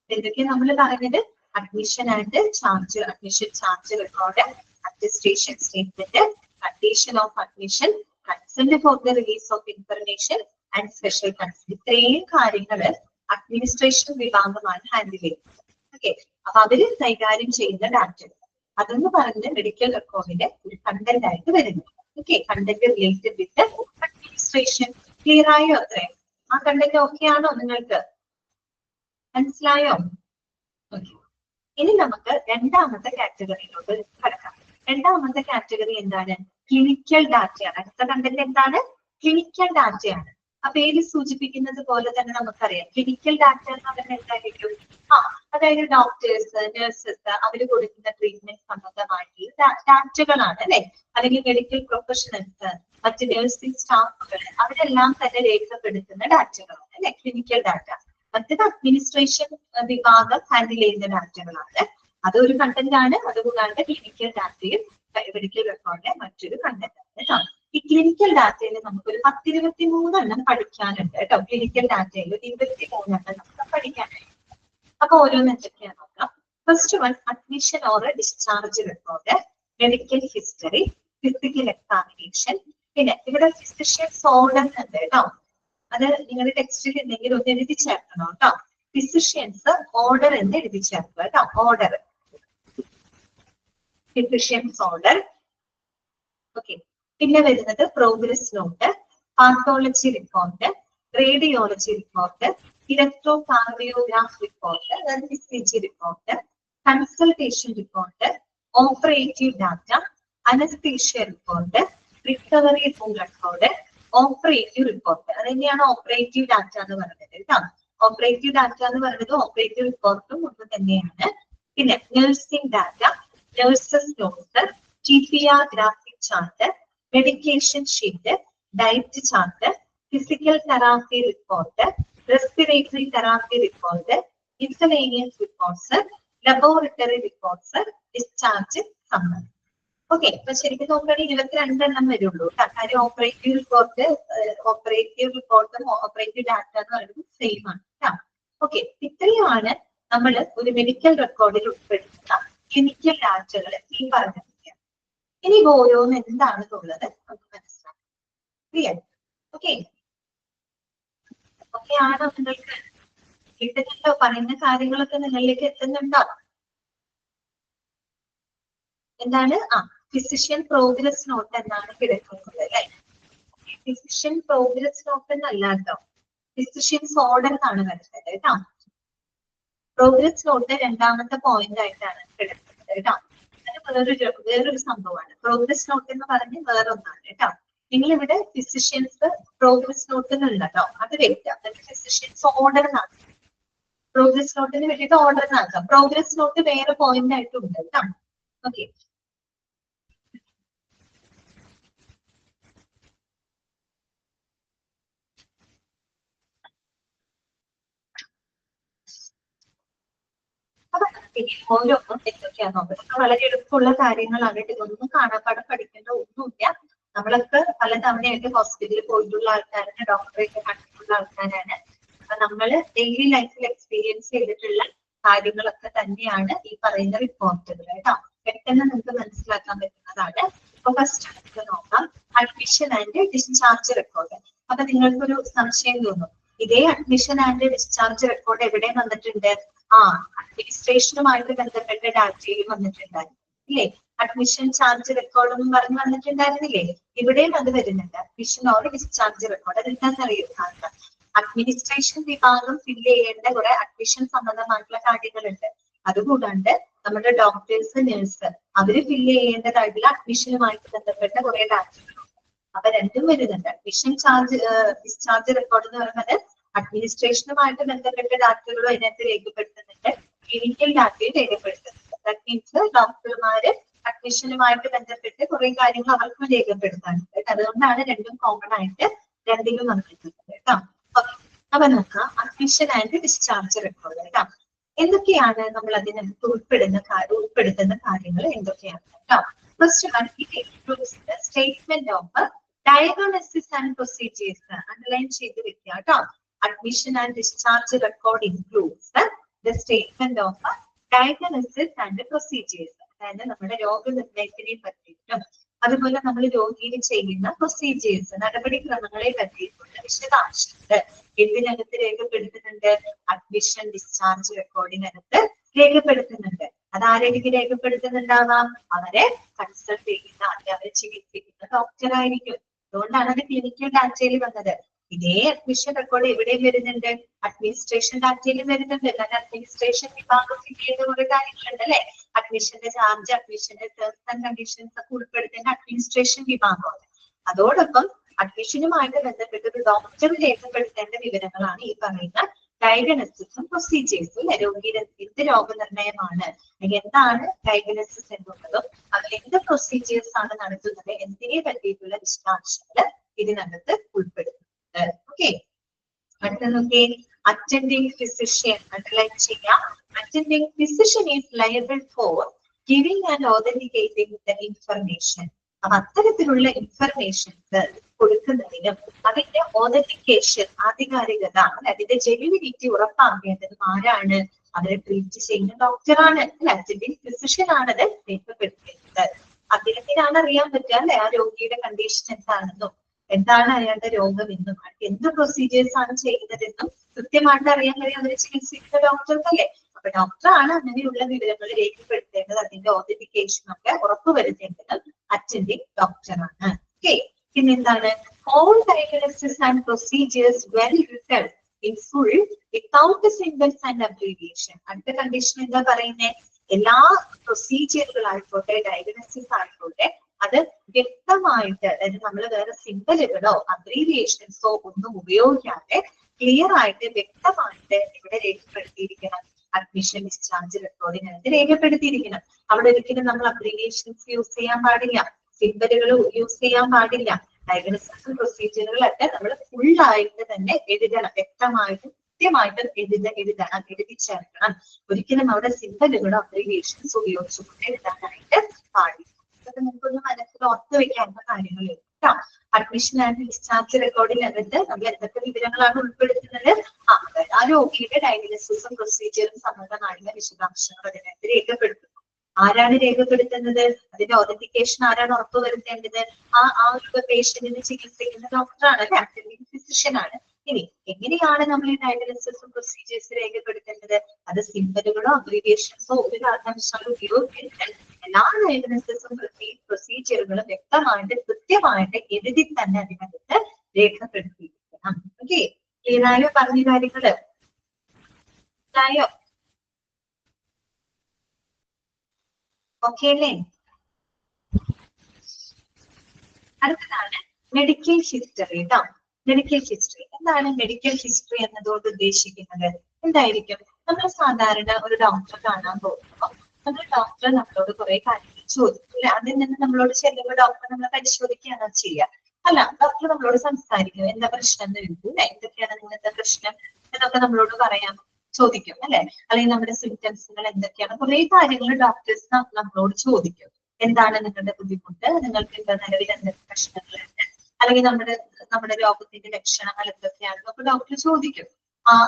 എന്തൊക്കെയാണ് നമ്മൾ പറഞ്ഞത്? Admission and charge, admission charge record, attestation statement, condition of admission, consent for the release of information and special consent. ഇത്രയും കാര്യങ്ങള് അഡ്മിനിസ്ട്രേഷൻ വിഭാഗമാണ് ഹാൻഡിൽ ചെയ്യുന്നത്. ഓക്കെ, അപ്പൊ അവര് കൈകാര്യം ചെയ്യുന്ന ഡാറ്റകൾ അതെന്ന് പറഞ്ഞ് മെഡിക്കൽ റെക്കോർഡിന്റെ ഒരു കണ്ടന്റ് ആയിട്ട് വരുന്നു. Okay, content related with administration. Clear ആയോ? അത്രയും ആ കണ്ടന്റ് ഓക്കെ ആണോ? നിങ്ങൾക്ക് മനസ്സിലായോ? ഓക്കെ, ഇനി നമുക്ക് രണ്ടാമത്തെ കാറ്റഗറിയിലോട്ട് കടക്കാം. രണ്ടാമത്തെ കാറ്റഗറി എന്താണ്? ക്ലിനിക്കൽ ഡാറ്റയാണ്. അടുത്ത കണ്ടന്റ് എന്താണ്? ക്ലിനിക്കൽ ഡാറ്റയാണ്. ആ പേര് സൂചിപ്പിക്കുന്നത് പോലെ തന്നെ നമുക്കറിയാം ക്ലിനിക്കൽ ഡാറ്റ എന്ന് പറയുന്നത് എന്തായിരിക്കും? അതായത് ഡോക്ടേഴ്സ്, നഴ്സസ് അവര് കൊടുക്കുന്ന ട്രീറ്റ്മെന്റ് സംബന്ധമായിട്ടുള്ള ഡാറ്റകളാണ് അല്ലെ, അല്ലെങ്കിൽ മെഡിക്കൽ പ്രൊഫഷണൽസ്, മറ്റ് നഴ്സിംഗ് സ്റ്റാഫുകൾ അവരെല്ലാം തന്നെ രേഖപ്പെടുത്തുന്ന ഡാറ്റകളാണ് അല്ലെ ക്ലിനിക്കൽ ഡാറ്റ. മറ്റത് അഡ്മിനിസ്ട്രേഷൻ വിഭാഗം ഹാൻഡിൽ ചെയ്യുന്ന ഡാറ്റകളാണ്. അതൊരു കണ്ടന്റ് ആണ്. അതുകൂടാണ്ട് ക്ലിനിക്കൽ ഡാറ്റയിൽ മെഡിക്കൽ റെക്കോർഡിന്റെ മറ്റൊരു കണ്ടന്റ് ആണ് കേട്ടോ. ഈ ക്ലിനിക്കൽ ഡാറ്റയിൽ നമുക്കൊരു 10-23 പഠിക്കാനുണ്ട് കേട്ടോ. ക്ലിനിക്കൽ ഡാറ്റയിൽ ഒരു 23 നമുക്ക് പഠിക്കാനായിട്ട്. അപ്പൊ ഓരോന്ന് എന്തൊക്കെയാണ് നോക്കാം. First one, admission or discharge record, medical history, physical examination. പിന്നെ ഇവിടെ ഫിസിഷ്യൻസ് ഓർഡർ ഉണ്ട് കേട്ടോ. അത് നിങ്ങളുടെ ടെക്സ്റ്റിൽ എന്തെങ്കിലും ഒന്ന് എഴുതി ചേർക്കണം കേട്ടോ. ഫിസിഷ്യൻസ് ഓർഡർ എന്ന് എഴുതി ചേർക്കുക കേട്ടോ. Order, physicians order. ഓക്കെ, പിന്നെ വരുന്നത് progress note, pathology report, radiology report, electrocardiograph report, അതായത് ECG report, consultation report, operative data, anaesthesia report, recovery room record, operative report. അത് തന്നെയാണ് ഓപ്പറേറ്റീവ് ഡാറ്റ എന്ന് പറയുന്നത് കേട്ടോ. ഓപ്പറേറ്റീവ് ഡാറ്റ എന്ന് പറയുന്നത് ഓപ്പറേറ്റീവ് റിപ്പോർട്ടും ഒന്ന് തന്നെയാണ്. പിന്നെ nursing data, nurses notes, TPR graphic chart, medication sheet, diet chart, physical therapy report, respiratory therapy report, miscellaneous reports, laboratory reports, discharge summary. Okay, അപ്പൊ ശരിക്കും നോക്കുകയാണെങ്കിൽ 22 വരുള്ളൂ. കാര്യം ഓപ്പറേറ്റീവ് റിപ്പോർട്ടും ഓപ്പറേറ്റീവ് ഡാറ്റ എന്ന് പറയുന്നത് സെയിം ആണ് കേട്ടോ. ഓക്കെ, ഇത്രയുമാണ് നമ്മൾ ഒരു മെഡിക്കൽ റെക്കോർഡിൽ ഉൾപ്പെടുത്തുന്ന ക്ലിനിക്കൽ ഡാറ്റകൾ ഈ പറഞ്ഞിരിക്കുക. ഇനി ഓരോന്ന് എന്താണെന്നുള്ളത് നമുക്ക് മനസ്സിലാക്കാം. ക്ലിയർ? ഓക്കെ, ഓക്കെ ആണോ? നിങ്ങൾക്ക് കിട്ടുന്നുണ്ടോ? പറയുന്ന കാര്യങ്ങളൊക്കെ നിങ്ങളിലേക്ക് എത്തുന്നുണ്ടോ? എന്താണ്? ഫിസിഷ്യൻ പ്രോഗ്രസ് നോട്ട് എന്നാണ് കിടക്കുന്നത് അല്ലെ. ഫിസിഷ്യൻ പ്രോഗ്രസ് നോട്ട് എന്നല്ല കേട്ടോ, ഫിസിഷ്യൻസ് ഓർഡർ എന്നാണ് വരുന്നത് കേട്ടോ. പ്രോഗ്രസ് നോട്ട് രണ്ടാമത്തെ പോയിന്റ് ആയിട്ടാണ് കിടക്കുന്നത് കേട്ടോ. അത് വേറൊരു സംഭവമാണ്. പ്രോഗ്രസ് നോട്ട് എന്ന് പറഞ്ഞ് വേറൊന്നാണ് കേട്ടോ. നിങ്ങൾ ഇവിടെ ഫിസിഷ്യൻസ് പ്രോഗ്രസ് നോട്ട് എന്നുള്ള കേട്ടോ, അത് വെക്കാം. ഫിസിഷ്യൻസ് ഓർഡർ എന്നാണ്. പ്രോഗ്രസ് നോട്ടിന് വേണ്ടിയിട്ട് ഓർഡർ എന്നാക്കാം. പ്രോഗ്രസ് നോട്ട് വേറെ പോയിന്റ് ആയിട്ടുണ്ട് കേട്ടോ. ഓക്കെ, ഓരോന്നും എന്തൊക്കെയാന്ന് നോക്കുന്നത്. വളരെ എളുപ്പമുള്ള കാര്യങ്ങളാണ്. ഇതൊന്നും കാണാപ്പാടം പഠിക്കേണ്ട ഒന്നുമില്ല. നമ്മളൊക്കെ പലതവണയായിട്ട് ഹോസ്പിറ്റലിൽ പോയിട്ടുള്ള ആൾക്കാരാണ്, ഡോക്ടറെയൊക്കെ കണ്ടിട്ടുള്ള ആൾക്കാരാണ്. അപ്പൊ നമ്മള് ഡെയിലി ലൈഫിൽ എക്സ്പീരിയൻസ് ചെയ്തിട്ടുള്ള കാര്യങ്ങളൊക്കെ തന്നെയാണ് ഈ പറയുന്ന റിപ്പോർട്ടുകൾ കേട്ടോ. പെട്ടെന്ന് നിങ്ങൾക്ക് മനസ്സിലാക്കാൻ പറ്റുന്നതാണ്. അപ്പൊ ഫസ്റ്റ് നമുക്ക് നോക്കാം അഡ്മിഷൻ ആൻഡ് ഡിസ്ചാർജ് റെക്കോർഡ്. അപ്പൊ നിങ്ങൾക്കൊരു സംശയം തോന്നും, ഇതേ അഡ്മിഷൻ ആൻഡ് ഡിസ്ചാർജ് റെക്കോർഡ് എവിടെ വന്നിട്ടുണ്ട്? അഡ്മിനിസ്ട്രേഷനുമായിട്ട് ബന്ധപ്പെട്ട ഡാറ്റയും വന്നിട്ടുണ്ടായിരുന്നു ഇല്ലേ? അഡ്മിഷൻ ചാർജ് റെക്കോർഡ് എന്ന് പറഞ്ഞ് വന്നിട്ടുണ്ടായിരുന്നില്ലേ? ഇവിടെയും അത് വരുന്നുണ്ട്. Admission or discharge record. അതെന്താണെന്നറിയുക, അഡ്മിനിസ്ട്രേഷൻ വിഭാഗം ഫില്ല് ചെയ്യേണ്ട കുറെ അഡ്മിഷൻ സംബന്ധമായിട്ടുള്ള കാര്യങ്ങളുണ്ട്. അതുകൂടാണ്ട് നമ്മുടെ ഡോക്ടേഴ്സ്, നഴ്സ് അവര് ഫില്ല് ചെയ്യേണ്ടതായിട്ടുള്ള അഡ്മിഷനുമായിട്ട് ബന്ധപ്പെട്ട കുറെ ഡാറ്റകളുണ്ട്. അപ്പൊ രണ്ടും വരുന്നുണ്ട്. അഡ്മിഷൻ ചാർജ് ഡിസ്ചാർജ് റെക്കോർഡ് എന്ന് പറയുന്നത് അഡ്മിനിസ്ട്രേഷനുമായിട്ട് ബന്ധപ്പെട്ട ഡാറ്റകളും അതിനകത്ത് രേഖപ്പെടുത്തുന്നുണ്ട്, ക്ലിനിക്കൽ ഡാറ്റയും രേഖപ്പെടുത്തുന്നുണ്ട്. ദാറ്റ് മീൻസ് ഡോക്ടർമാര് അഡ്മിഷനുമായിട്ട് ബന്ധപ്പെട്ട് കുറെ കാര്യങ്ങൾ അവർക്കും രേഖപ്പെടുത്താനുണ്ട്. അതുകൊണ്ടാണ് രണ്ടും കോമൺ ആയിട്ട് രണ്ടിലും വന്നിട്ടുള്ളത് കേട്ടോ. അപ്പൊ നോക്കാം, അഡ്മിഷൻ ആൻഡ് ഡിസ്ചാർജ് റെക്കോർഡ് കേട്ടോ. എന്തൊക്കെയാണ് നമ്മൾ അതിനകത്ത് ഉൾപ്പെടുത്തുന്ന കാര്യങ്ങൾ എന്തൊക്കെയാണ് കേട്ടോ. First one, it includes the statement of diagnosis and procedures. Underline ചെയ്ത് വെക്കുക കേട്ടോ. Admission and discharge record includes the statement of diagnosis and procedures. അതായത് നമ്മുടെ രോഗനിർണയത്തിനെ പറ്റിയിട്ടും അതുപോലെ നമ്മൾ രോഗിയിൽ ചെയ്യുന്ന പ്രൊസീജിയേഴ്സ്, നടപടിക്രമങ്ങളെ പറ്റിയിട്ടുള്ള വിശദാംശങ്ങൾ എന്തിനകത്ത് രേഖപ്പെടുത്തുന്നുണ്ട്? Admission discharge റെക്കോർഡിനകത്ത് രേഖപ്പെടുത്തുന്നുണ്ട്. അതാരെങ്കിലും രേഖപ്പെടുത്തുന്നുണ്ടാവാം, അവരെ കൺസൾട്ട് ചെയ്യുന്ന, അവരെ ചികിത്സിക്കുന്ന ഡോക്ടർ ആയിരിക്കും. അതുകൊണ്ടാണ് അത് ക്ലിനിക്കൽ ഡാറ്റയിൽ വന്നത്. ഇതേ അഡ്മിഷൻ റെക്കോർഡ് എവിടെയും വരുന്നുണ്ട്, അഡ്മിനിസ്ട്രേഷൻ ഡാറ്റയിലും വരുന്നുണ്ട്. കാരണം അഡ്മിനിസ്ട്രേഷൻ വിഭാഗത്തിൽ ചെയ്ത കുറെ കാര്യങ്ങളുണ്ട് അല്ലെ. അഡ്മിഷന്റെ ചാർജ്, അഡ്മിഷന്റെ ടേംസ് ആൻഡ് കണ്ടീഷൻസ് ഒക്കെ ഉൾപ്പെടുത്തേണ്ട അഡ്മിനിസ്ട്രേഷൻ വിഭാഗമാണ്. അതോടൊപ്പം അഡ്മിഷനുമായിട്ട് ബന്ധപ്പെട്ട് ഒരു ഡോക്ടർ രേഖപ്പെടുത്തേണ്ട വിവരങ്ങളാണ് ഈ പറയുന്ന ഡയഗ്നോസിസും പ്രൊസീജിയേഴ്സും അല്ലെ. രോഗിയുടെ എന്ത് രോഗനിർണയമാണ്, എന്താണ് ഡയഗ്നോസിസ് എന്നുള്ളതും അതിൽ എന്ത് പ്രൊസീജിയേഴ്സ് ആണ് നടത്തുന്നത്, എന്തിനെ പറ്റിയിട്ടുള്ള വിശദാംശങ്ങൾ ഇതിനകത്ത് ഉൾപ്പെടുത്തുന്നുണ്ട്. ഓക്കെ, അടുത്ത നോക്കിയേ, attending physician. അണ്ടർലൈൻ ചെയ്യാം. Attending physician is liable for giving and authenticating the information. അപ്പൊ അത്തരത്തിലുള്ള ഇൻഫർമേഷൻസ് കൊടുക്കുന്നതിനും അതിന്റെ ഓതന്റിക്കേഷൻ, ആധികാരികത, അതിന്റെ ജെന്യുവിനിറ്റി ഉറപ്പാക്കേണ്ടതും ആരാണ്? അവരെ ട്രീറ്റ് ചെയ്യുന്ന ഡോക്ടറാണ്. അറ്റൻഡിങ് ഫിസിഷ്യൻ ആണത് രേഖപ്പെടുത്തേണ്ടത്. അദ്ദേഹത്തിനാണ് അറിയാൻ പറ്റുക അല്ലെ ആ രോഗിയുടെ കണ്ടീഷൻ എന്താണെന്നും എന്താണ് അയാളുടെ രോഗമെന്നും എന്ത് പ്രൊസീജിയേഴ്സ് ആണ് ചെയ്യുന്നതെന്നും കൃത്യമായിട്ട് അറിയാൻ കഴിയും അവരെ ചികിത്സിക്കുന്ന ഡോക്ടർക്കല്ലേ. അപ്പൊ ഡോക്ടറാണ് അങ്ങനെയുള്ള വിവരങ്ങൾ രേഖപ്പെടുത്തേണ്ടത്, അതിന്റെ ഓതന്റിക്കേഷൻ ഒക്കെ ഉറപ്പുവരുത്തേണ്ടത് അറ്റൻഡിങ് ഡോക്ടറാണ്. ഓക്കെ, പിന്നെന്താണ്? All diagnosis and procedures well written in full without symbols and abbreviation. അടുത്ത കണ്ടീഷൻ എന്താ പറയുന്നത്? എല്ലാ പ്രൊസീജിയറുകളായിക്കോട്ടെ, ഡയഗ്നോസിസ് ആയിക്കോട്ടെ, അത് വ്യക്തമായിട്ട്, അതായത് നമ്മൾ വേറെ സിംബലുകളോ അബ്രീവിയേഷൻസോ ഒന്നും ഉപയോഗിക്കാതെ ക്ലിയർ ആയിട്ട് വ്യക്തമായിട്ട് ഇവിടെ രേഖപ്പെടുത്തിയിരിക്കണം. Admission discharge റെക്കോർഡിനകത്ത് രേഖപ്പെടുത്തിയിരിക്കണം. അവിടെ ഒരിക്കലും നമ്മൾ അബ്രീവിയേഷൻസ് യൂസ് ചെയ്യാൻ പാടില്ല, സിംബലുകൾ യൂസ് ചെയ്യാൻ പാടില്ല. ഡയഗ്നോസിസ് പ്രൊസീജിയറുകളൊക്കെ നമ്മൾ ഫുൾ ആയിട്ട് തന്നെ എഴുതണം, വ്യക്തമായിട്ടും കൃത്യമായിട്ടും എഴുതി ചേർക്കണം. ഒരിക്കലും അവിടെ സിംബലുകളോ അബ്രീവിയേഷൻസ് ഉപയോഗിച്ചുകൊണ്ട് എഴുതാനായിട്ട് പാടില്ല. അതൊക്കെ നമുക്കൊന്ന് മനസ്സിൽ ഓർത്ത് വെക്കാവുന്ന കാര്യങ്ങളാണ്. അഡ്മിഷൻ ആൻഡ് ഡിസ്ചാർജ് റെക്കോർഡിനകത്ത് നമ്മൾ എന്തൊക്കെ വിവരങ്ങളാണ് ഉൾപ്പെടുത്തുന്നത്? ആ രോഗിയുടെ ഡയഗ്നോസിസും പ്രൊസീജിയറും സംബന്ധമായുള്ള വിശദാംശങ്ങൾ അതിനകത്ത് രേഖപ്പെടുത്തുന്നു. ആരാണ് രേഖപ്പെടുത്തുന്നത്? അതിന്റെ ഓതന്റിക്കേഷൻ ആരാണ് ഉറപ്പുവരുത്തേണ്ടത്? ആ ഒരു പേഷ്യന്റിനെ ചികിത്സിക്കുന്ന ഡോക്ടറാണ് അല്ലെ, അറ്റൻഡിങ് ഫിസിഷ്യൻ ആണ്. ഇനി എങ്ങനെയാണ് നമ്മൾ ഈ ഡയഗ്നോസിസും പ്രൊസീജിയേഴ്സ് രേഖപ്പെടുത്തേണ്ടത്? അത് സിംബലുകളോ അബ്രീവിയേഷൻസോ ഒരു കാരണവശാലും ഉപയോഗിക്കരുത്. എല്ലാ ഡയഗ്നോസിസും പ്രൊസീജിയറുകളും വ്യക്തമായിട്ട് കൃത്യമായിട്ട് എഴുതി തന്നെ അതിനകത്ത് രേഖപ്പെടുത്തിയിരിക്കണം. ഓക്കെ, ക്ലിയറായോ പറഞ്ഞ കാര്യങ്ങള്? ആയോ? ഓക്കെ അല്ലേ? അടുത്തതാണ് മെഡിക്കൽ ഹിസ്റ്ററി കേട്ടോ. മെഡിക്കൽ ഹിസ്റ്ററി എന്താണ്? മെഡിക്കൽ ഹിസ്റ്ററി എന്നതുകൊണ്ട് ഉദ്ദേശിക്കുന്നത് എന്തായിരിക്കും? നമ്മൾ സാധാരണ ഒരു ഡോക്ടറെ കാണാൻ പോകുമ്പോൾ നമ്മൾ ഡോക്ടർ നമ്മളോട് കുറെ കാര്യങ്ങൾ ചോദിക്കും അല്ലെ. അതിൽ നിന്ന് നമ്മളോട് ചെല്ലുമ്പോൾ ഡോക്ടർ നമ്മളെ പരിശോധിക്കുകയാണോ ചെയ്യുക? അല്ല, ഡോക്ടർ നമ്മളോട് സംസാരിക്കും. എന്താ പ്രശ്നം എന്ന് ചോദിക്കും അല്ലെ. എന്തൊക്കെയാണ് നിങ്ങളുടെ പ്രശ്നം എന്നൊക്കെ നമ്മളോട് പറയാൻ ചോദിക്കും അല്ലെ. അല്ലെങ്കിൽ നമ്മുടെ സിംറ്റംസുകൾ എന്തൊക്കെയാണ്, കുറെ കാര്യങ്ങൾ ഡോക്ടേഴ്സ് നമ്മളോട് ചോദിക്കും. എന്താണ് നിങ്ങളുടെ ബുദ്ധിമുട്ട്, നിങ്ങൾക്ക് എന്താ നിലവിൽ എന്തൊക്കെ പ്രശ്നങ്ങളുണ്ട്, അല്ലെങ്കിൽ നമ്മുടെ രോഗത്തിന്റെ ലക്ഷണങ്ങൾ എന്തൊക്കെയാണെന്നൊക്കെ ഡോക്ടർ ചോദിക്കും.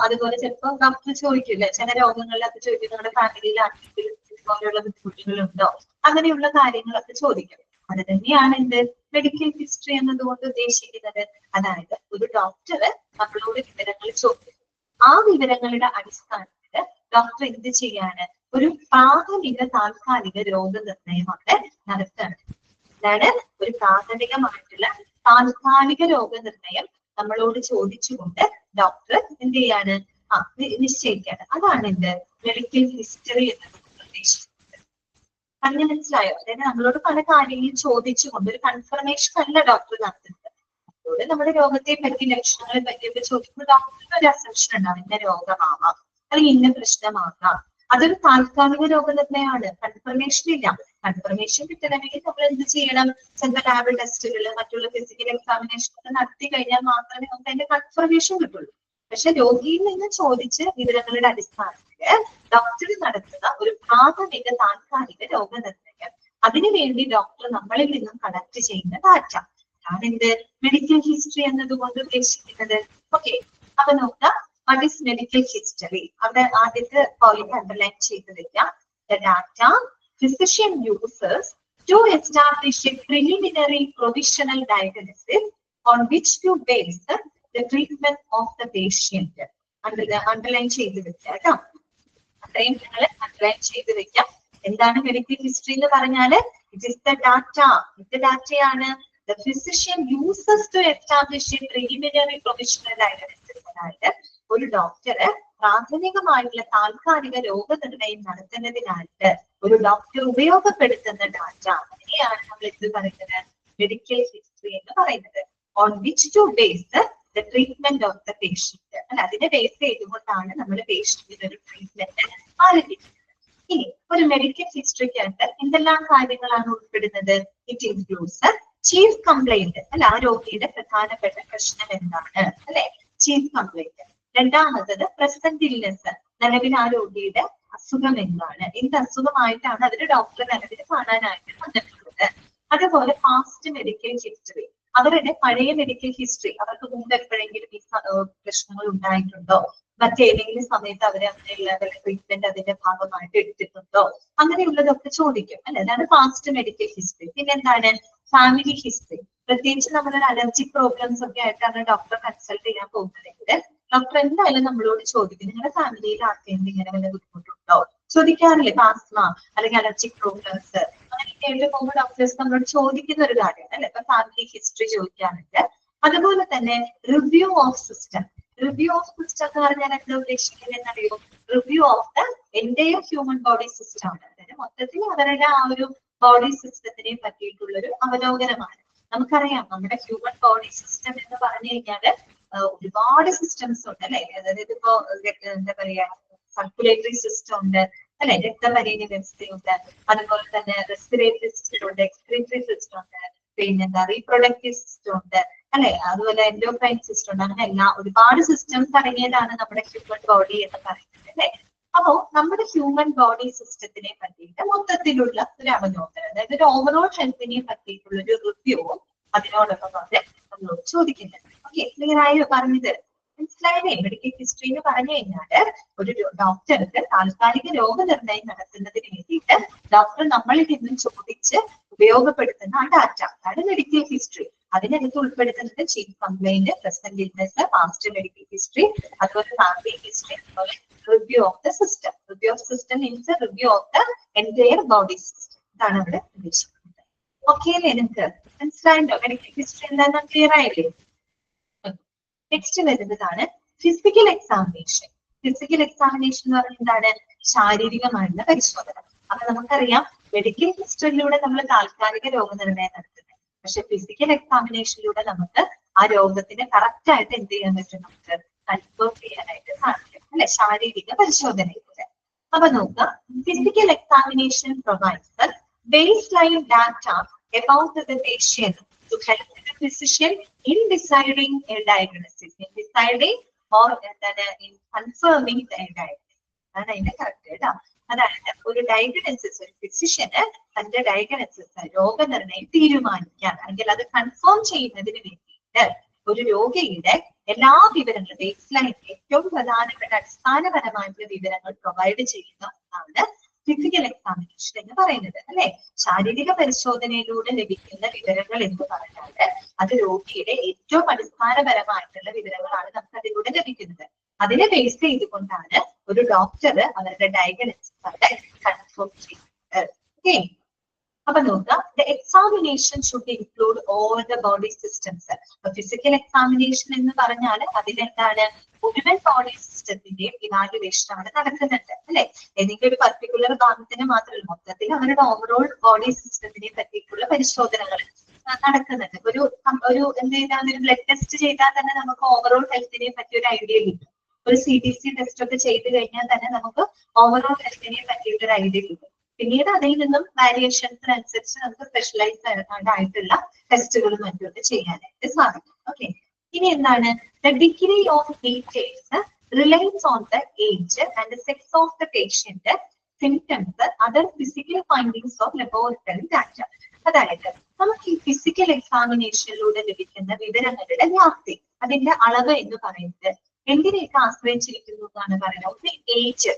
അതുപോലെ ചിലപ്പോൾ ഡോക്ടർ ചോദിക്കില്ലേ, ചില രോഗങ്ങളിലൊക്കെ ചോദിക്കും നമ്മുടെ ഫാമിലിയിൽ ആർക്കെങ്കിലും ഇതുപോലെയുള്ള ബുദ്ധിമുട്ടുകളുണ്ടോ, അങ്ങനെയുള്ള കാര്യങ്ങളൊക്കെ ചോദിക്കും. അത് തന്നെയാണ് എന്ത് മെഡിക്കൽ ഹിസ്റ്ററി എന്നതുകൊണ്ട് ഉദ്ദേശിക്കുന്നത്. അതായത് ഒരു ഡോക്ടർ നമ്മളോട് വിവരങ്ങൾ ചോദിക്കും. ആ വിവരങ്ങളുടെ അടിസ്ഥാനത്തിൽ ഡോക്ടർ എന്ത് ചെയ്യാണ്? ഒരു പ്രാഥമിക താൽക്കാലിക രോഗനിർണയം അവിടെ നടത്തുകയാണ്. അതാണ് ഒരു പ്രാഥമികമായിട്ടുള്ള താൽക്കാലിക രോഗനിർണയം നമ്മളോട് ചോദിച്ചുകൊണ്ട് ഡോക്ടർ എന്ത് ചെയ്യാണ്? നിശ്ചയിക്കാണ്. അതാണ് എന്ത് മെഡിക്കൽ ഹിസ്റ്ററി എന്നത് ഉദ്ദേശിക്കുന്നത്. പറഞ്ഞ മനസ്സിലായോ? അതായത് നമ്മളോട് പല കാര്യങ്ങളും ചോദിച്ചുകൊണ്ട് ഒരു കൺഫർമേഷൻ അല്ല ഡോക്ടർ നടത്തുന്നത്. അതോടെ നമ്മുടെ രോഗത്തെ പറ്റി ലക്ഷണങ്ങളെ പറ്റിയൊക്കെ ചോദിക്കുമ്പോൾ ഡോക്ടറിന് ഒരു അസംഷൻ ഉണ്ടാവും, ഇന്ന രോഗമാവാം അല്ലെങ്കിൽ ഇന്ന പ്രശ്നമാകാം. അതൊരു താൽക്കാലിക രോഗനിർണയമാണ്, കൺഫർമേഷൻ ഇല്ല. കൺഫർമേഷൻ കിട്ടണമെങ്കിൽ നമ്മൾ എന്ത് ചെയ്യണം? ചില ലാബ് ടെസ്റ്റുകൾ, മറ്റുള്ള ഫിസിക്കൽ എക്സാമിനേഷൻ ഒക്കെ നടത്തി കഴിഞ്ഞാൽ മാത്രമേ നമുക്ക് അതിന്റെ കൺഫർമേഷൻ കിട്ടുള്ളൂ. പക്ഷെ രോഗിയിൽ നിന്ന് ചോദിച്ച് വിവരങ്ങളുടെ അടിസ്ഥാനത്തിൽ ഡോക്ടർ നടത്തുന്ന ഒരു പ്രാഥമിക താൽക്കാലിക രോഗനിർണയം, അതിനുവേണ്ടി ഡോക്ടർ നമ്മളിൽ നിന്നും കളക്ട് ചെയ്യുന്ന ഡാറ്റ ആണ് എന്ത് മെഡിക്കൽ ഹിസ്റ്ററി എന്നതുകൊണ്ട് ഉദ്ദേശിക്കുന്നത്. ഓക്കെ, അപ്പൊ നോക്കാം, വാട്ട് ഈസ് മെഡിക്കൽ ഹിസ്റ്ററി? അവിടെ ആദ്യത്തെ പോയിന്റ് അണ്ടർലൈൻ ചെയ്ത് വെക്കാം. The data physician uses to establish a preliminary provisional diagnosis on which to base the treatment of the patient. Underline ചെയ്ത് വെക്കാം കേട്ടോ. അത്രയും നിങ്ങൾ അണ്ടർലൈൻ ചെയ്ത് വെക്കാം. എന്താണ് മെഡിക്കൽ ഹിസ്റ്ററി എന്ന് പറഞ്ഞാല്? It is the data. ഇത് ഡാറ്റയാണ് the physician uses to establish a preliminary provisional diagnosis. അതായത് ഒരു ഡോക്ടർ പ്രാഥമികമായിട്ടുള്ള താൽക്കാലിക രോഗനിർണയം നടത്തുന്നതിനായിട്ട് ഒരു ഡോക്ടർ ഉപയോഗപ്പെടുത്തുന്ന ഡാറ്റ, അതിനെയാണ് നമ്മൾ എന്ത് പറയുന്നത്? മെഡിക്കൽ ഹിസ്റ്ററി എന്ന് പറയുന്നത്. On which to base the treatment of the patient. അല്ല, അതിനെ ബേസ് ചെയ്തുകൊണ്ടാണ് നമ്മൾ പേഷ്യന്റിന് ഒരു ട്രീറ്റ്മെന്റ് ആരംഭിക്കുന്നത്. ഇനി ഒരു മെഡിക്കൽ ഹിസ്റ്ററിക്കകത്ത് എന്തെല്ലാം കാര്യങ്ങളാണ് ഉൾപ്പെടുന്നത്? It includes chief complaint. അല്ല, ആ രോഗിയുടെ പ്രധാനപ്പെട്ട പ്രശ്നം എന്താണ്, അല്ലെ? Chief complaint. രണ്ടാമത്തത് പ്രസന്റ് ഇൽനെസ്, നിലവിൽ ആ രോഗിയുടെ അസുഖം എന്താണ്, എന്ത് അസുഖമായിട്ടാണ് അതിന് ഡോക്ടറെ നിലവിൽ കാണാനായിട്ട് വന്നിട്ടുള്ളത്. അതുപോലെ പാസ്റ്റ് മെഡിക്കൽ ഹിസ്റ്ററി, അവരുടെ പഴയ മെഡിക്കൽ ഹിസ്റ്ററി, അവർക്ക് മുമ്പ് എപ്പോഴെങ്കിലും ഈ പ്രശ്നങ്ങൾ ഉണ്ടായിട്ടുണ്ടോ, മറ്റേതെങ്കിലും സമയത്ത് അവരെ അങ്ങനെയുള്ള ട്രീറ്റ്മെന്റ് അതിന്റെ ഭാഗമായിട്ട് എടുത്തിട്ടുണ്ടോ, അങ്ങനെയുള്ളതൊക്കെ ചോദിക്കും, അല്ലെ? അതാണ് പാസ്റ്റ് മെഡിക്കൽ ഹിസ്റ്ററി. പിന്നെന്താണ്? Family history. പ്രത്യേകിച്ച് നമ്മളൊരു അലർജിക് പ്രോബ്ലംസ് ഒക്കെ ആയിട്ടാണ് ഡോക്ടറെ കൺസൾട്ട് ചെയ്യാൻ പോകുന്നതെങ്കിൽ ഡോക്ടർ എന്തായാലും നമ്മളോട് ചോദിക്കും, നിങ്ങളുടെ ഫാമിലിയിൽ ആർക്കെങ്കിലും ഇങ്ങനെ വല്ല ബുദ്ധിമുട്ടുണ്ടോ? ചോദിക്കാറില്ലേ? ആസ്മ അല്ലെങ്കിൽ അലർജിക് പ്രോബ്ലംസ് അങ്ങനെയൊക്കെ ആയിട്ട് പോകുമ്പോൾ ഡോക്ടേഴ്സ് നമ്മളോട് ചോദിക്കുന്ന ഒരു കാര്യമാണ്, അല്ലെ? ഇപ്പൊ ഫാമിലി ഹിസ്റ്ററി ചോദിക്കാറുണ്ട്. അതുപോലെ തന്നെ review of system. Review of system എന്ന് പറഞ്ഞാൽ എന്താ ഉദ്ദേശിക്കുന്നത് എന്നറിയോ? Review of the entire human body system ആണ്. അതായത് മൊത്തത്തിൽ അവരുടെ ആ ഒരു ബോഡി സിസ്റ്റത്തിനെ പറ്റിയിട്ടുള്ളൊരു അവലോകനമാണ്. നമുക്കറിയാം, നമ്മുടെ ഹ്യൂമൻ ബോഡി സിസ്റ്റം എന്ന് പറഞ്ഞു കഴിഞ്ഞാല് ഒരുപാട് സിസ്റ്റംസ് ഉണ്ട്, അല്ലെ? അതായത് ഇപ്പോ എന്താ പറയാ, സർക്കുലേറ്ററി സിസ്റ്റം ഉണ്ട്, അല്ലെ? രക്തപര്യന വ്യവസ്ഥയുണ്ട്, അതുപോലെ തന്നെ റെസ്പിറേറ്ററി സിസ്റ്റം ഉണ്ട്, എക്സ്ക്രീറ്ററി സിസ്റ്റം ഉണ്ട്, പിന്നെന്താ റീപ്രൊഡക്റ്റീവ് സിസ്റ്റം ഉണ്ട്, അല്ലെ? അതുപോലെ എൻഡോക്രൈൻ സിസ്റ്റം ഉണ്ട്. അങ്ങനെ എല്ലാ ഒരുപാട് സിസ്റ്റംസ് അടങ്ങിയതാണ് നമ്മുടെ ഹ്യൂമൻ ബോഡി എന്ന് പറയുന്നത്, അല്ലെ? അപ്പോ നമ്മുടെ ഹ്യൂമൻ ബോഡി സിസ്റ്റത്തിനെ പറ്റിയിട്ട് മൊത്തത്തിലുള്ള ഒരു അവലോകനം, അതായത് ഒരു ഓവറോൾ ഹെൽത്തിനെ പറ്റിയിട്ടുള്ള ഒരു റിവ്യൂവും അതിനോടൊപ്പം തന്നെ നമ്മളോട് ചോദിക്കുന്നുണ്ട്. ഓക്കെ, ക്ലിയർ ആയോ പറഞ്ഞത്? മനസ്സിലായില്ലേ? മെഡിക്കൽ ഹിസ്റ്ററി എന്ന് പറഞ്ഞു കഴിഞ്ഞാല് ഒരു ഡോക്ടർക്ക് താൽക്കാലിക രോഗനിർണയം നടത്തുന്നതിന് വേണ്ടിയിട്ട് ഡോക്ടർ നമ്മളിൽ നിന്നും ചോദിച്ച് ഉപയോഗപ്പെടുത്തുന്ന ആ ഡാറ്റ, അതാണ് മെഡിക്കൽ ഹിസ്റ്ററി. അതിനകത്ത് ഉൾപ്പെടുത്തുന്നത് chief complaint, present illness, past medical history, അതുപോലെ ഫാമിലി ഹിസ്റ്ററി, അതുപോലെ review of the system. Review of system means review of the entire body system. ഇതാണ് ഇവിടെ ഉദ്ദേശിക്കുന്നത്. ഓക്കെ അല്ലേ? നിങ്ങൾക്ക് മനസ്സിലായല്ലോ മെഡിക്കൽ ഹിസ്റ്ററി എന്താണെന്ന്? ക്ലിയർ ആയില്ലേ? നെക്സ്റ്റ് വരുന്നതാണ് ഫിസിക്കൽ എക്സാമിനേഷൻ. ഫിസിക്കൽ എക്സാമിനേഷൻ എന്ന് പറഞ്ഞാൽ എന്താണ്? ശാരീരികമായിട്ടുള്ള പരിശോധന. അപ്പൊ നമുക്കറിയാം, മെഡിക്കൽ ഹിസ്റ്ററിയിലൂടെ നമ്മൾ താൽക്കാലിക രോഗനിർണയം നടത്തുന്നത്, പക്ഷെ ഫിസിക്കൽ എക്സാമിനേഷനിലൂടെ നമുക്ക് ആ രോഗത്തിന് കറക്റ്റ് ആയിട്ട് എന്ത് ചെയ്യാൻ പറ്റും? നമുക്ക് കൺഫേം ചെയ്യാനായിട്ട് സാധിക്കും, അല്ലെ? ശാരീരിക പരിശോധനയിലൂടെ. അപ്പൊ നോക്കാം, physical examination provides base line data about the patient to help the physician in deciding a diagnosis, in deciding or in confirming the diagnosis. അതാണ് അതിന്റെ കറക്റ്റ് കേട്ടോ. അതായത് ഒരു ഡയഗ്നോസിസ്, ഒരു ഫിസിഷ്യന് തന്റെ ഡയഗ്നോസിസ്, രോഗനിർണയം തീരുമാനിക്കാൻ അല്ലെങ്കിൽ അത് കൺഫേം ചെയ്യുന്നതിന് വേണ്ടിയിട്ട് ഒരു രോഗിയുടെ എല്ലാ വിവരങ്ങളും, ബേസ് ലൈൻ ഏറ്റവും പ്രധാനപ്പെട്ട അടിസ്ഥാനപരമായിട്ടുള്ള വിവരങ്ങൾ പ്രൊവൈഡ് ചെയ്യുന്ന ഒന്നാണ് ഫിസിക്കൽ എക്സാമിനേഷൻ എന്ന് പറയുന്നത്, അല്ലെ? ശാരീരിക പരിശോധനയിലൂടെ ലഭിക്കുന്ന വിവരങ്ങൾ എന്ന് പറഞ്ഞാൽ അത് രോഗിയുടെ ഏറ്റവും അടിസ്ഥാനപരമായിട്ടുള്ള വിവരങ്ങളാണ് നമുക്ക് അതിലൂടെ ലഭിക്കുന്നത്. അതിനെ ബേസ് ചെയ്തുകൊണ്ടാണ് ഒരു ഡോക്ടർ അവരുടെ ഡയഗ്നോസിസ് അവിടെ കൺഫേം ചെയ്യുന്നത്. ഓക്കെ, അപ്പൊ നോക്കാം, the examination should include all the body systems. അപ്പൊ ഫിസിക്കൽ എക്സാമിനേഷൻ എന്ന് പറഞ്ഞാൽ അതിലെന്താണ്, മുഴുവൻ ബോഡി സിസ്റ്റത്തിന്റെയും ഇവാലുവേഷൻ അവിടെ നടക്കുന്നുണ്ട് അല്ലെ. ഏതെങ്കിലും ഒരു പർട്ടിക്കുലർ ഭാഗത്തിന് മാത്രമല്ല, മൊത്തത്തിൽ അവരുടെ ഓവറോൾ ബോഡി സിസ്റ്റത്തിനെ പറ്റിയിട്ടുള്ള പരിശോധനകൾ നടക്കുന്നുണ്ട്. ഒരു എന്ത് ചെയ്താൽ ഒരു ബ്ലഡ് ടെസ്റ്റ് ചെയ്താൽ തന്നെ നമുക്ക് ഓവറോൾ ഹെൽത്തിനെ പറ്റി ഒരു ഐഡിയ കിട്ടും. ഒരു CBC ടെസ്റ്റ് ഒക്കെ ചെയ്ത് കഴിഞ്ഞാൽ തന്നെ നമുക്ക് ഓവറോൾ ഹെൽത്തിനെ പറ്റിയിട്ടൊരു ഐഡിയ കിട്ടും. പിന്നീട് അതിൽ നിന്നും വാരിയേഷൻസിനനുസരിച്ച് നമുക്ക് സ്പെഷ്യലൈസ് ആയിട്ടുള്ള ടെസ്റ്റുകളും മറ്റുമൊക്കെ ചെയ്യാനായിട്ട് സാധിക്കും. ഓക്കെ, ഇനി എന്താണ്, the degree of details റിലൈസ് on the age and sex of the patient, symptoms, other physical findings of laboratory data. അതായത് നമുക്ക് ഈ ഫിസിക്കൽ എക്സാമിനേഷനിലൂടെ ലഭിക്കുന്ന വിവരങ്ങളുടെ വ്യാപ്തി, അതിന്റെ അളവ് എന്ന് പറയുന്നത് എന്തിനെയൊക്കെ ആശ്രയിച്ചിരിക്കുന്നു എന്നാണ് പറയുന്നത്. ഒന്ന് ഏജ്,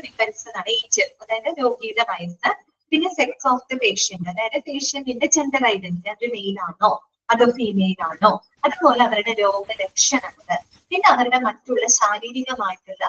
ഡിപെൻഡ്സ് ആണ് ഏജ്, അതായത് രോഗിയുടെ വയസ്സ്. പിന്നെ സെക്സ് ഓഫ് ദ പേഷ്യന്റ്, അതായത് പേഷ്യന്റിന്റെ ജെൻഡർ ഐഡന്റിറ്റി, അത് മെയിൽ ആണോ അതോ ഫീമെയിൽ ആണോ, അതുപോലെ അവരുടെ രോഗലക്ഷണങ്ങൾ, പിന്നെ അവരുടെ മറ്റുള്ള ശാരീരികമായിട്ടുള്ള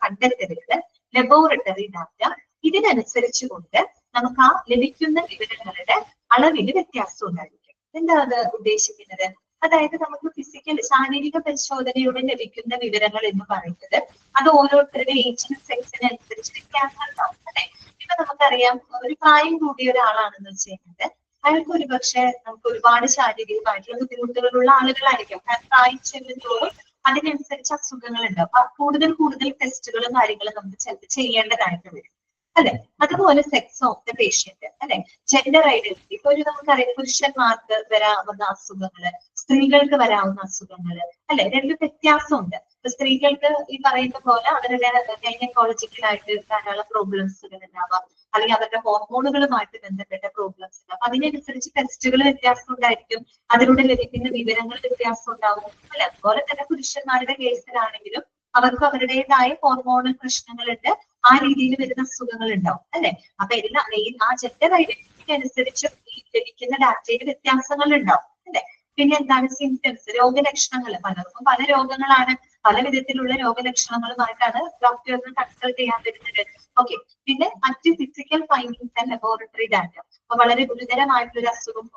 കണ്ടെത്തലുകൾ, ലബോറട്ടറി ഡാറ്റ. ഇതിനനുസരിച്ച് കൊണ്ട് നമുക്ക് ആ ലഭിക്കുന്ന വിവരങ്ങളുടെ അളവിൽ വ്യത്യാസം ഉണ്ടായിരിക്കും. എന്താ അത് ഉദ്ദേശിക്കുന്നത്, അതായത് നമുക്ക് ഫിസിക്കൽ ശാരീരിക പരിശോധനയോടെ ലഭിക്കുന്ന വിവരങ്ങൾ എന്ന് പറയുന്നത് അത് ഓരോരുത്തരുടെ ഏജിനും സെക്സിനും അനുസരിച്ച് വ്യത്യാസം ഉണ്ടാവും അല്ലെ. ഇപ്പൊ നമുക്കറിയാം, ഒരു പ്രായം കൂടിയ ഒരാളാണെന്ന് വെച്ച് കഴിഞ്ഞാൽ അയാൾക്ക് ഒരു പക്ഷേ നമുക്ക് ഒരുപാട് ശാരീരികമായിട്ടുള്ള ബുദ്ധിമുട്ടുകളുള്ള ആളുകളായിരിക്കും. പ്രായം ചെല്ലുന്നതോറും അതിനനുസരിച്ച് അസുഖങ്ങൾ ഉണ്ടാവും. അപ്പൊ കൂടുതൽ ടെസ്റ്റുകളും കാര്യങ്ങളും നമുക്ക് ചിലപ്പോൾ ചെയ്യേണ്ടതായിട്ട് വരും അല്ലെ. അതുപോലെ സെക്സ് ഓഫ് ദ പേഷ്യന്റ് അല്ലെ, ജെൻഡർ ഐഡന്റിറ്റി. ഇപ്പൊ നമുക്കറിയാം പുരുഷന്മാർക്ക് വരാവുന്ന അസുഖങ്ങള്, സ്ത്രീകൾക്ക് വരാവുന്ന അസുഖങ്ങള് അല്ലെ, രണ്ടും വ്യത്യാസമുണ്ട്. ഇപ്പൊ സ്ത്രീകൾക്ക് ഈ പറയുന്ന പോലെ അവരുടെ ഗൈനക്കോളജിക്കലായിട്ട് ധാരാളം പ്രോബ്ലംസുകൾ ഉണ്ടാവാം, അല്ലെങ്കിൽ അവരുടെ ഹോർമോണുകളുമായിട്ട് ബന്ധപ്പെട്ട പ്രോബ്ലംസ് ഉണ്ടാവും. അപ്പൊ അതിനനുസരിച്ച് ടെസ്റ്റുകൾ വ്യത്യാസം ഉണ്ടായിരിക്കും, അതിലൂടെ ലഭിക്കുന്ന വിവരങ്ങൾ വ്യത്യാസം ഉണ്ടാവും അല്ലെ. അതുപോലെ തന്നെ പുരുഷന്മാരുടെ കേസിലാണെങ്കിലും അവർക്ക് അവരുടേതായ ഹോർമോണൽ പ്രശ്നങ്ങളുണ്ട്, ആ രീതിയിൽ വരുന്ന അസുഖങ്ങൾ ഉണ്ടാവും അല്ലെ. അപ്പൊ എല്ലാം ആ ജെൻഡർ ഐഡന്റിറ്റിക്ക് അനുസരിച്ച് ഈ ലഭിക്കുന്ന ഡാറ്റയിൽ വ്യത്യാസങ്ങൾ ഉണ്ടാവും അല്ലെ. പിന്നെ എന്താണ് സിംറ്റംസ്, രോഗലക്ഷണങ്ങൾ. പലർക്കും പല രോഗങ്ങളാണ്, പല വിധത്തിലുള്ള രോഗലക്ഷണങ്ങളുമായിട്ടാണ് ഡോക്ടേഴ്സിനെ കൺസൾട്ട് ചെയ്യാൻ വരുന്നത്. ഓക്കെ, പിന്നെ മറ്റ് physical findings and laboratory data. അപ്പൊ വളരെ ഗുരുതരമായിട്ടുള്ള അസുഖം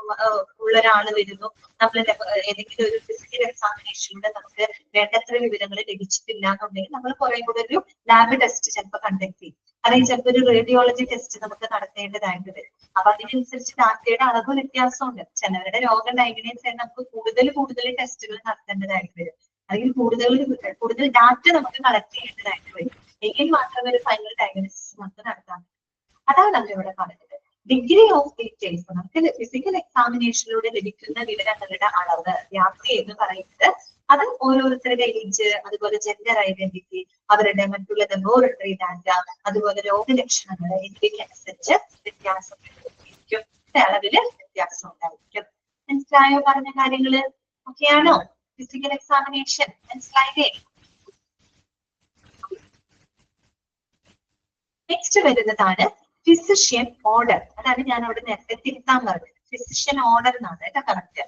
ഉള്ള ഒരാൾ വരുന്നു, നമ്മൾ ഏതെങ്കിലും ഒരു ഫിസിക്കൽ എക്സാമിനേഷനിലൂടെ നമുക്ക് വേണ്ടത്ര വിവരങ്ങൾ ലഭിച്ചിട്ടില്ല എന്നുണ്ടെങ്കിൽ നമ്മൾ കുറെ കൂടെ ഒരു ലാബ് ടെസ്റ്റ് ചിലപ്പോൾ കണ്ടക്ട് ചെയ്യും, അല്ലെങ്കിൽ ചിലപ്പോൾ ഒരു റേഡിയോളജി ടെസ്റ്റ് നമുക്ക് നടത്തേണ്ടതായിട്ട് വരും. അപ്പൊ അതിനനുസരിച്ച് ഡാറ്റയുടെ അളവ് വ്യത്യാസമുണ്ട്. ചിലവരുടെ രോഗം ഡയഗ്നോസ് ചെയ്യാൻ നമുക്ക് കൂടുതൽ ടെസ്റ്റുകൾ നടത്തേണ്ടതായിട്ട് വരും, അല്ലെങ്കിൽ കൂടുതൽ ഡാറ്റ നമുക്ക് കളക്ട് ചെയ്യേണ്ടതായിട്ട് വരും. എങ്കിൽ മാത്രമേ ഒരു ഫൈനൽ ഡയഗ്നോസിസ് നമുക്ക് നടത്താൻ. അതാണ് നമ്മളിവിടെ പറഞ്ഞത്. ഡിഗ്രി ഓഫ് ഡീറ്റെയിൽസ്, നമുക്ക് ഫിസിക്കൽ എക്സാമിനേഷനിലൂടെ ലഭിക്കുന്ന വിവരങ്ങളുടെ അളവ്, വ്യാപ്തി എന്ന് പറയുന്നത് അത് ഓരോരുത്തരുടെ ഏജ്, അതുപോലെ ജെൻഡർ ഐഡന്റിറ്റി, അവരുടെ മറ്റുള്ള ലബോറട്ടറി ഡാറ്റ, അതുപോലെ രോഗലക്ഷണങ്ങൾ എന്നിവയ്ക്കനുസരിച്ച് വ്യത്യാസം ഉണ്ടായിരിക്കും, അളവില് വ്യത്യാസം ഉണ്ടായിരിക്കും. മനസ്സിലായോ പറഞ്ഞ കാര്യങ്ങള്? ഓക്കെയാണോ? ഫിസിക്കൽ എക്സാമിനേഷൻ മനസ്സിലായില്ലേ? നെക്സ്റ്റ് വരുന്നതാണ് ഫിസിഷ്യൻ ഓർഡർ. അതാണ് ഞാൻ അവിടെ നേരത്തെ തിരുത്താൻ പറഞ്ഞത്. ഫിസിഷ്യൻ ഓർഡർ എന്നാണ് കേട്ടോ കറക്റ്റ്.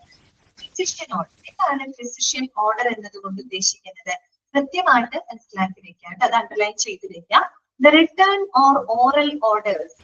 ഫിസിഷ്യൻ ഓർഡർ, എന്താണ് ഫിസിഷ്യൻ ഓർഡർ എന്നതുകൊണ്ട് ഉദ്ദേശിക്കുന്നത്? കൃത്യമായിട്ട് മനസ്സിലാക്കി വെക്കാം, അത് അണ്ടർലൈൻ ചെയ്ത് വെക്കാം. The written or oral orders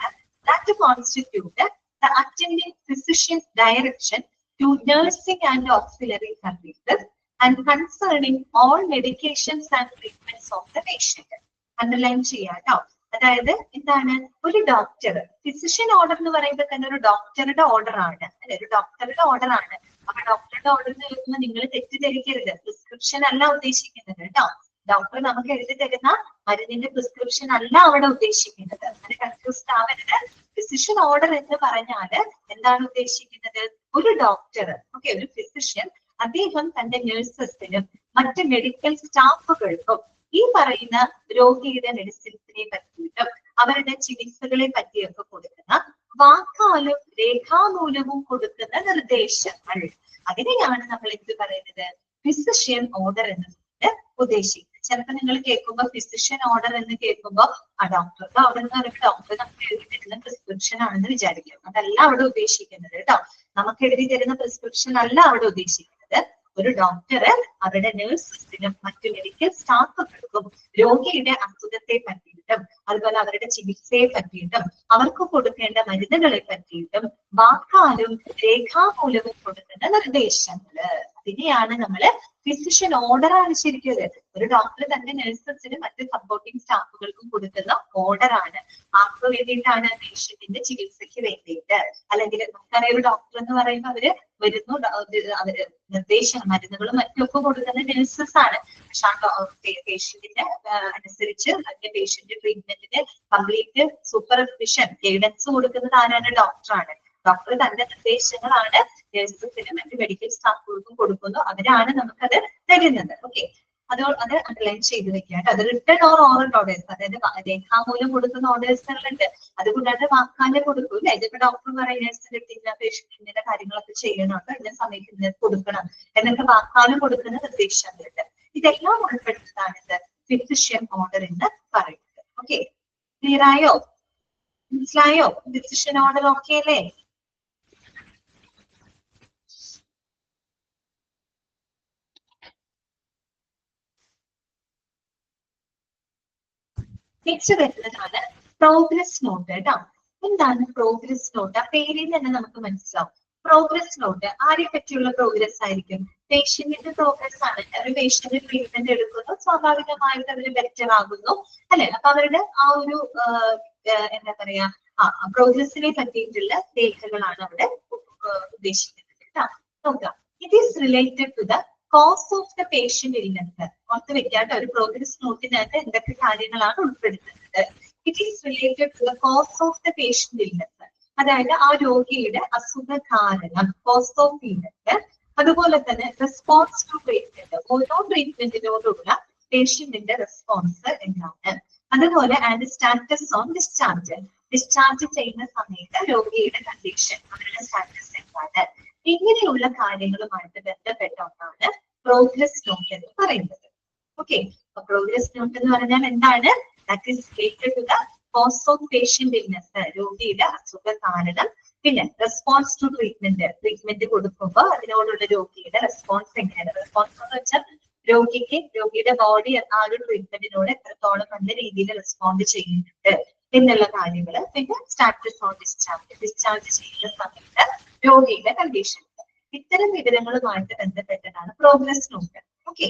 that constitute the attending physician's direction to nursing and auxiliary services and concerning all medications and treatments of the patient. Underline ചെയ്യാം കേട്ടോ. അതായത് എന്താണ്, ഒരു ഡോക്ടർ, ഫിസിഷ്യൻ ഓർഡർ എന്ന് പറയുമ്പോൾ തന്നെ ഒരു ഡോക്ടറുടെ ഓർഡർ ആണ് അല്ലെ, ഒരു ഡോക്ടറുടെ ഓർഡർ ആണ്. അപ്പൊ ഡോക്ടറുടെ ഓർഡർ എന്ന് കേൾക്കുമ്പോൾ നിങ്ങൾ തെറ്റിദ്ധരിക്കരുത്, പ്രിസ്ക്രിപ്ഷൻ അല്ല ഉദ്ദേശിക്കുന്നത് കേട്ടോ. ഡോക്ടർ നമുക്ക് എഴുതി തരുന്ന മരുന്നിന്റെ പ്രിസ്ക്രിപ്ഷൻ അല്ല അവിടെ ഉദ്ദേശിക്കുന്നത്, അങ്ങനെ കൺഫ്യൂസ്ഡ് ആവരുത്. ഫിസിഷ്യൻ ഓർഡർ എന്ന് പറഞ്ഞാല് എന്താണ് ഉദ്ദേശിക്കുന്നത്, ഒരു ഡോക്ടർ, ഓക്കെ, ഒരു ഫിസിഷ്യൻ, അദ്ദേഹം തന്റെ നഴ്സസിനും മറ്റ് മെഡിക്കൽ സ്റ്റാഫുകൾക്കും ഈ പറയുന്ന രോഗിയുടെ മെഡിസിൻസിനെ പറ്റിയിട്ടും അവരുടെ ചികിത്സകളെ പറ്റിയൊക്കെ കൊടുക്കുന്ന വാക്കാലും രേഖാമൂലവും കൊടുക്കുന്ന നിർദ്ദേശങ്ങൾ, അതിനെയാണ് നമ്മൾ എന്ത് പറയുന്നത്, ഫിസിഷ്യൻ ഓർഡർ എന്നത് ഉദ്ദേശിക്കുന്നത്. ചിലപ്പോൾ നിങ്ങൾ കേൾക്കുമ്പോൾ ഫിസിഷ്യൻ ഓർഡർ എന്ന് കേൾക്കുമ്പോൾ ആ ഡോക്ടറുടെ ഓർഡർ എന്ന് പറയുമ്പോൾ ഡോക്ടർ നമുക്ക് എഴുതി തരുന്ന പ്രിസ്ക്രിപ്ഷൻ ആണെന്ന് വിചാരിക്കും. അതല്ല അവിടെ ഉദ്ദേശിക്കുന്നത് കേട്ടോ. നമുക്ക് എഴുതി തരുന്ന പ്രിസ്ക്രിപ്ഷൻ അല്ല അവിടെ ഉദ്ദേശിക്കുന്നത്. ഒരു ഡോക്ടർ അവരുടെ നഴ്സസിനും മറ്റു മെഡിക്കൽ സ്റ്റാഫുകൾക്കും രോഗിയുടെ അസുഖത്തെ പറ്റിയിട്ടും അതുപോലെ അവരുടെ ചികിത്സയെ പറ്റിയിട്ടും അവർക്ക് കൊടുക്കേണ്ട മരുന്നുകളെ പറ്റിയിട്ടും വാക്കാലും രേഖാമൂലവും കൊടുക്കുന്ന നിർദ്ദേശങ്ങള്. അതിനെയാണ് നമ്മള് ഫിസിഷ്യൻ ഓർഡർ ആണ് ശരിക്കും. ഒരു ഡോക്ടർ തന്നെ നഴ്സസിനും മറ്റ് സപ്പോർട്ടിംഗ് സ്റ്റാഫുകൾക്കും കൊടുക്കുന്ന ഓർഡർ ആണ്. ആർക്ക് വേണ്ടിയിട്ടാണ്? പേഷ്യന്റിന്റെ ചികിത്സയ്ക്ക് വേണ്ടിയിട്ട്. അല്ലെങ്കിൽ നമുക്കറിയാം ഒരു ഡോക്ടർ എന്ന് പറയുമ്പോൾ അവര് വരുന്നു, അവര് നിർദ്ദേശം മരുന്നുകളും മറ്റുമൊക്കെ കൊടുക്കുന്ന നഴ്സസ് ആണ്. പക്ഷെ ആ പേഷ്യന്റിന്റെ അനുസരിച്ച് അതിന്റെ പേഷ്യന്റ് ട്രീറ്റ്മെന്റിന് കംപ്ലീറ്റ് സൂപ്പർവിഷൻ ഗൈഡൻസ് കൊടുക്കുന്നത് ആരാണ്? ഡോക്ടറാണ്. ഡോക്ടർ തന്റെ നിർദ്ദേശങ്ങളാണ് നഴ്സസിനും മറ്റു മെഡിക്കൽ സ്റ്റാഫുകൾക്കും കൊടുക്കുന്നു. അവരാണ് നമുക്കത് തരുന്നത്. ഓക്കെ, അത് അണ്ടർലൈൻ ചെയ്ത് വെക്കുക. അത് റിട്ടേൺ ഓർ ഓറൽ ഓർഡേഴ്സ്, അതായത് രേഖാമൂലം കൊടുക്കുന്ന ഓർഡേഴ്സുകളുണ്ട്. അതുകൂടാതെ വാക്കാലെ കൊടുക്കും അല്ലെ. ഇതിപ്പോ ഡോക്ടർ പറയും നഴ്സിന്റെ അടുത്ത് പേഷ്യന്റിന്റെ കാര്യങ്ങളൊക്കെ ചെയ്യണമുണ്ട്, ഇന്ന സമയത്ത് ഇന്ന് കൊടുക്കണം എന്നൊക്കെ വാക്കാലും കൊടുക്കുന്ന നിർദ്ദേശങ്ങളുണ്ട്. ഇതെല്ലാം ഉൾപ്പെടുന്നതാണ് ഇത് ഫിസിഷ്യൻ ഓർഡർ എന്ന് പറയുന്നത്. ഓക്കെ, ക്ലിയർ ആയോ? മനസ്സിലായോ? ഫിസിഷ്യൻ ഓർഡർ ഓക്കെ അല്ലേ? നെക്സ്റ്റ് വരുന്നതാണ് പ്രോഗ്രസ് നോട്ട് കേട്ടോ. എന്താണ് പ്രോഗ്രസ് നോട്ട്? ആ പേരിൽ തന്നെ നമുക്ക് മനസ്സിലാവും. പ്രോഗ്രസ് നോട്ട് ആരെ പറ്റിയുള്ള പ്രോഗ്രസ് ആയിരിക്കും? പേഷ്യന്റിന്റെ പ്രോഗ്രസ് ആണ്. ഒരു പേഷ്യന്റ് ട്രീറ്റ്മെന്റ് എടുക്കുന്നു, സ്വാഭാവികമായിട്ട് അവര് ബെറ്റർ ആകുന്നു അല്ലെ. അപ്പൊ അവരുടെ ആ ഒരു എന്താ പറയാ പ്രോഗ്രസിനെ പറ്റിയിട്ടുള്ള രേഖകളാണ് അവിടെ ഉദ്ദേശിക്കുന്നത് കേട്ടോ. നോക്കാം, it is related to the cause of the patient illness. ഓർത്ത് വെക്കാട്ടോ, ഒരു പ്രോഗ്രസ് നോട്ടിനകത്ത് എന്തൊക്കെ കാര്യങ്ങളാണ് ഉൾപ്പെടുത്തുന്നത്. It is related to the cause of the patient illness, അതായത് ആ രോഗിയുടെ അസുഖ കാരണം, കോസ് ഓഫ് ഇൽനെസ്. അതുപോലെ തന്നെ റെസ്പോൺസ് ടു ട്രീറ്റ്മെന്റ്, ഓരോ ട്രീറ്റ്മെന്റിനോടുള്ള പേഷ്യന്റിന്റെ റെസ്പോൺസ് എന്താണ്. അതുപോലെ and status on discharge, discharge ചെയ്യുന്ന സമയത്ത് രോഗിയുടെ കണ്ടീഷൻ, അവരുടെ സ്റ്റാറ്റസ് എന്താണ്. ഇങ്ങനെയുള്ള കാര്യങ്ങളുമായിട്ട് ബന്ധപ്പെട്ട ഒന്നാണ് പ്രോഗ്രസ് നോട്ട് എന്ന് പറയുന്നത്. ഓക്കെ, പ്രോഗ്രസ് നോട്ട് എന്ന് പറഞ്ഞാൽ എന്താണ്? That is related to the cause of patient illness, രോഗിയുടെ അസുഖ കാരണം. പിന്നെ റെസ്പോൺസ് ടു ട്രീറ്റ്മെന്റ്, ട്രീറ്റ്മെന്റ് കൊടുക്കുമ്പോൾ അതിനോടുള്ള രോഗിയുടെ റെസ്പോൺസ് എങ്ങനെയാണ്. റെസ്പോൺസ് എന്ന് വെച്ചാൽ രോഗിയുടെ ബോഡി ആ ഒരു ട്രീറ്റ്മെന്റിനോട് എത്രത്തോളം നല്ല രീതിയിൽ റെസ്പോണ്ട് ചെയ്യുന്നുണ്ട് എന്നുള്ള കാര്യങ്ങൾ. പിന്നെ സ്റ്റാറ്റസ് ഓൺ ഡിസ്ചാർജ്, ഡിസ്ചാർജ് ചെയ്യുന്ന സമയത്ത് രോഗിയുടെ കണ്ടീഷൻ. ഇത്തരം വിവരങ്ങളുമായിട്ട് ബന്ധപ്പെട്ടതാണ് പ്രോഗ്രസ് നോട്ട്. ഓക്കെ,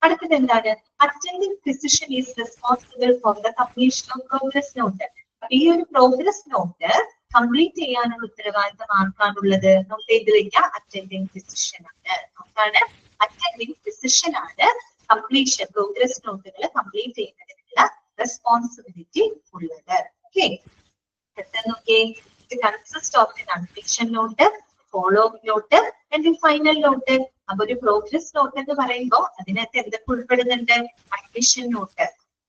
അടുത്തത് എന്താണ്? Attending physician is responsible for the completion of progress note. ഈ ഒരു പ്രോഗ്രസ് നോട്ട് കംപ്ലീറ്റ് ചെയ്യാനുള്ള ഉത്തരവാദിത്തം ആർക്കാണുള്ളത്? നോട്ട് ചെയ്ത് വെക്കുക, അറ്റൻഡിംഗ് ഫിസിഷ്യൻ ആണ്. നോക്കാണ്, അറ്റൻഡിംഗ് ഫിസിഷ്യൻ ആണ് കംപ്ലീഷൻ പ്രോഗ്രസ് നോട്ടുകൾ കംപ്ലീറ്റ് ചെയ്യുന്നതിനുള്ള റെസ്പോൺസിബിലിറ്റി ഉള്ളത്. ഓക്കെ, നോക്കിയേ, it consists of an admission note, follow-up note and the final note. അപ്പൊ ഒരു പ്രോഗ്രസ് നോട്ട് എന്ന് പറയുമ്പോൾ അതിനകത്ത് എന്തൊക്കെ ഉൾപ്പെടുന്നുണ്ട്? Admission note,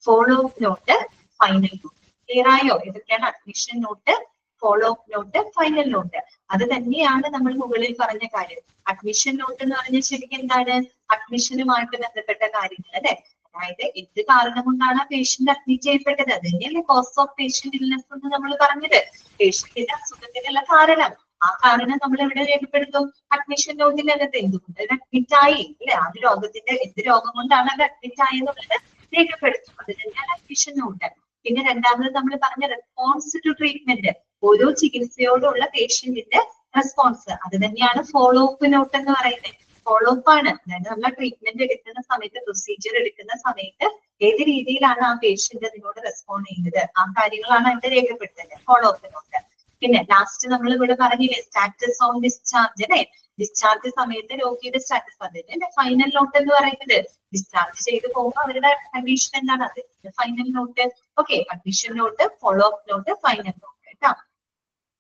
follow up note, final note. Clear ആയോ? ഇതൊക്കെയാണ് admission note, follow up note, final note. അത് തന്നെയാണ് നമ്മൾ മുകളിൽ പറഞ്ഞ കാര്യം. അഡ്മിഷൻ നോട്ട് എന്ന് പറഞ്ഞാൽ ശരിക്കും എന്താണ്? അഡ്മിഷനുമായിട്ട് ബന്ധപ്പെട്ട കാര്യങ്ങൾ അല്ലെ. അതായത് എന്ത് കാരണം കൊണ്ടാണ് ആ പേഷ്യന്റ് അഡ്മിറ്റ് ചെയ്യപ്പെട്ടത്, അത് തന്നെയല്ലേ കോസ് ഓഫ് പേഷ്യന്റ് ഇൽനെസ് എന്ന് നമ്മൾ പറഞ്ഞത്. പേഷ്യന്റിന്റെ അസുഖത്തിനുള്ള കാരണം, ആ കാരണം നമ്മൾ എവിടെ രേഖപ്പെടുത്തും? അഡ്മിഷൻ നോട്ടിനകത്ത്. എന്തുകൊണ്ട് അഡ്മിറ്റ് ആയി അല്ലെ, ആ രോഗത്തിന്റെ എന്ത് രോഗം കൊണ്ടാണ് അത് അഡ്മിറ്റ് ആയെന്നുള്ളത് രേഖപ്പെടുത്തും. അത് തന്നെയാണ് അഡ്മിഷൻ നോട്ട്. പിന്നെ രണ്ടാമത് നമ്മൾ പറഞ്ഞ റെസ്പോൺസ് ടു ട്രീറ്റ്മെന്റ്, ഓരോ ചികിത്സയോടുള്ള പേഷ്യന്റിന്റെ റെസ്പോൺസ്, അത് തന്നെയാണ് ഫോളോ അപ്പ് നോട്ട് എന്ന് പറയുന്നത്. ഫോളോ അപ്പ് ആണ്, അതായത് നമ്മൾ ട്രീറ്റ്മെന്റ് എടുക്കുന്ന സമയത്ത്, പ്രൊസീജിയർ എടുക്കുന്ന സമയത്ത് ഏത് രീതിയിലാണ് ആ പേഷ്യന്റ് അതിനോട് റെസ്പോണ്ട് ചെയ്യുന്നത്, ആ കാര്യങ്ങളാണ് അതിന്റെ രേഖപ്പെടുത്തുന്നത് ഫോളോ അപ്പ് നോട്ട്. പിന്നെ ലാസ്റ്റ് നമ്മൾ ഇവിടെ പറഞ്ഞില്ലേ സ്റ്റാറ്റസ് ഓൺ ഡിസ്ചാർജ് അല്ലെ. ഡിസ്ചാർജ് സമയത്ത് രോഗിയുടെ സ്റ്റാറ്റസ്, അതിന്റെ ഫൈനൽ നോട്ട് എന്ന് പറയുന്നത്. ഡിസ്ചാർജ് ചെയ്ത് പോകുമ്പോൾ അവരുടെ കണ്ടീഷൻ എന്താണ്, അത് final note. Okay, admission note, follow up note, final note കേട്ടോ.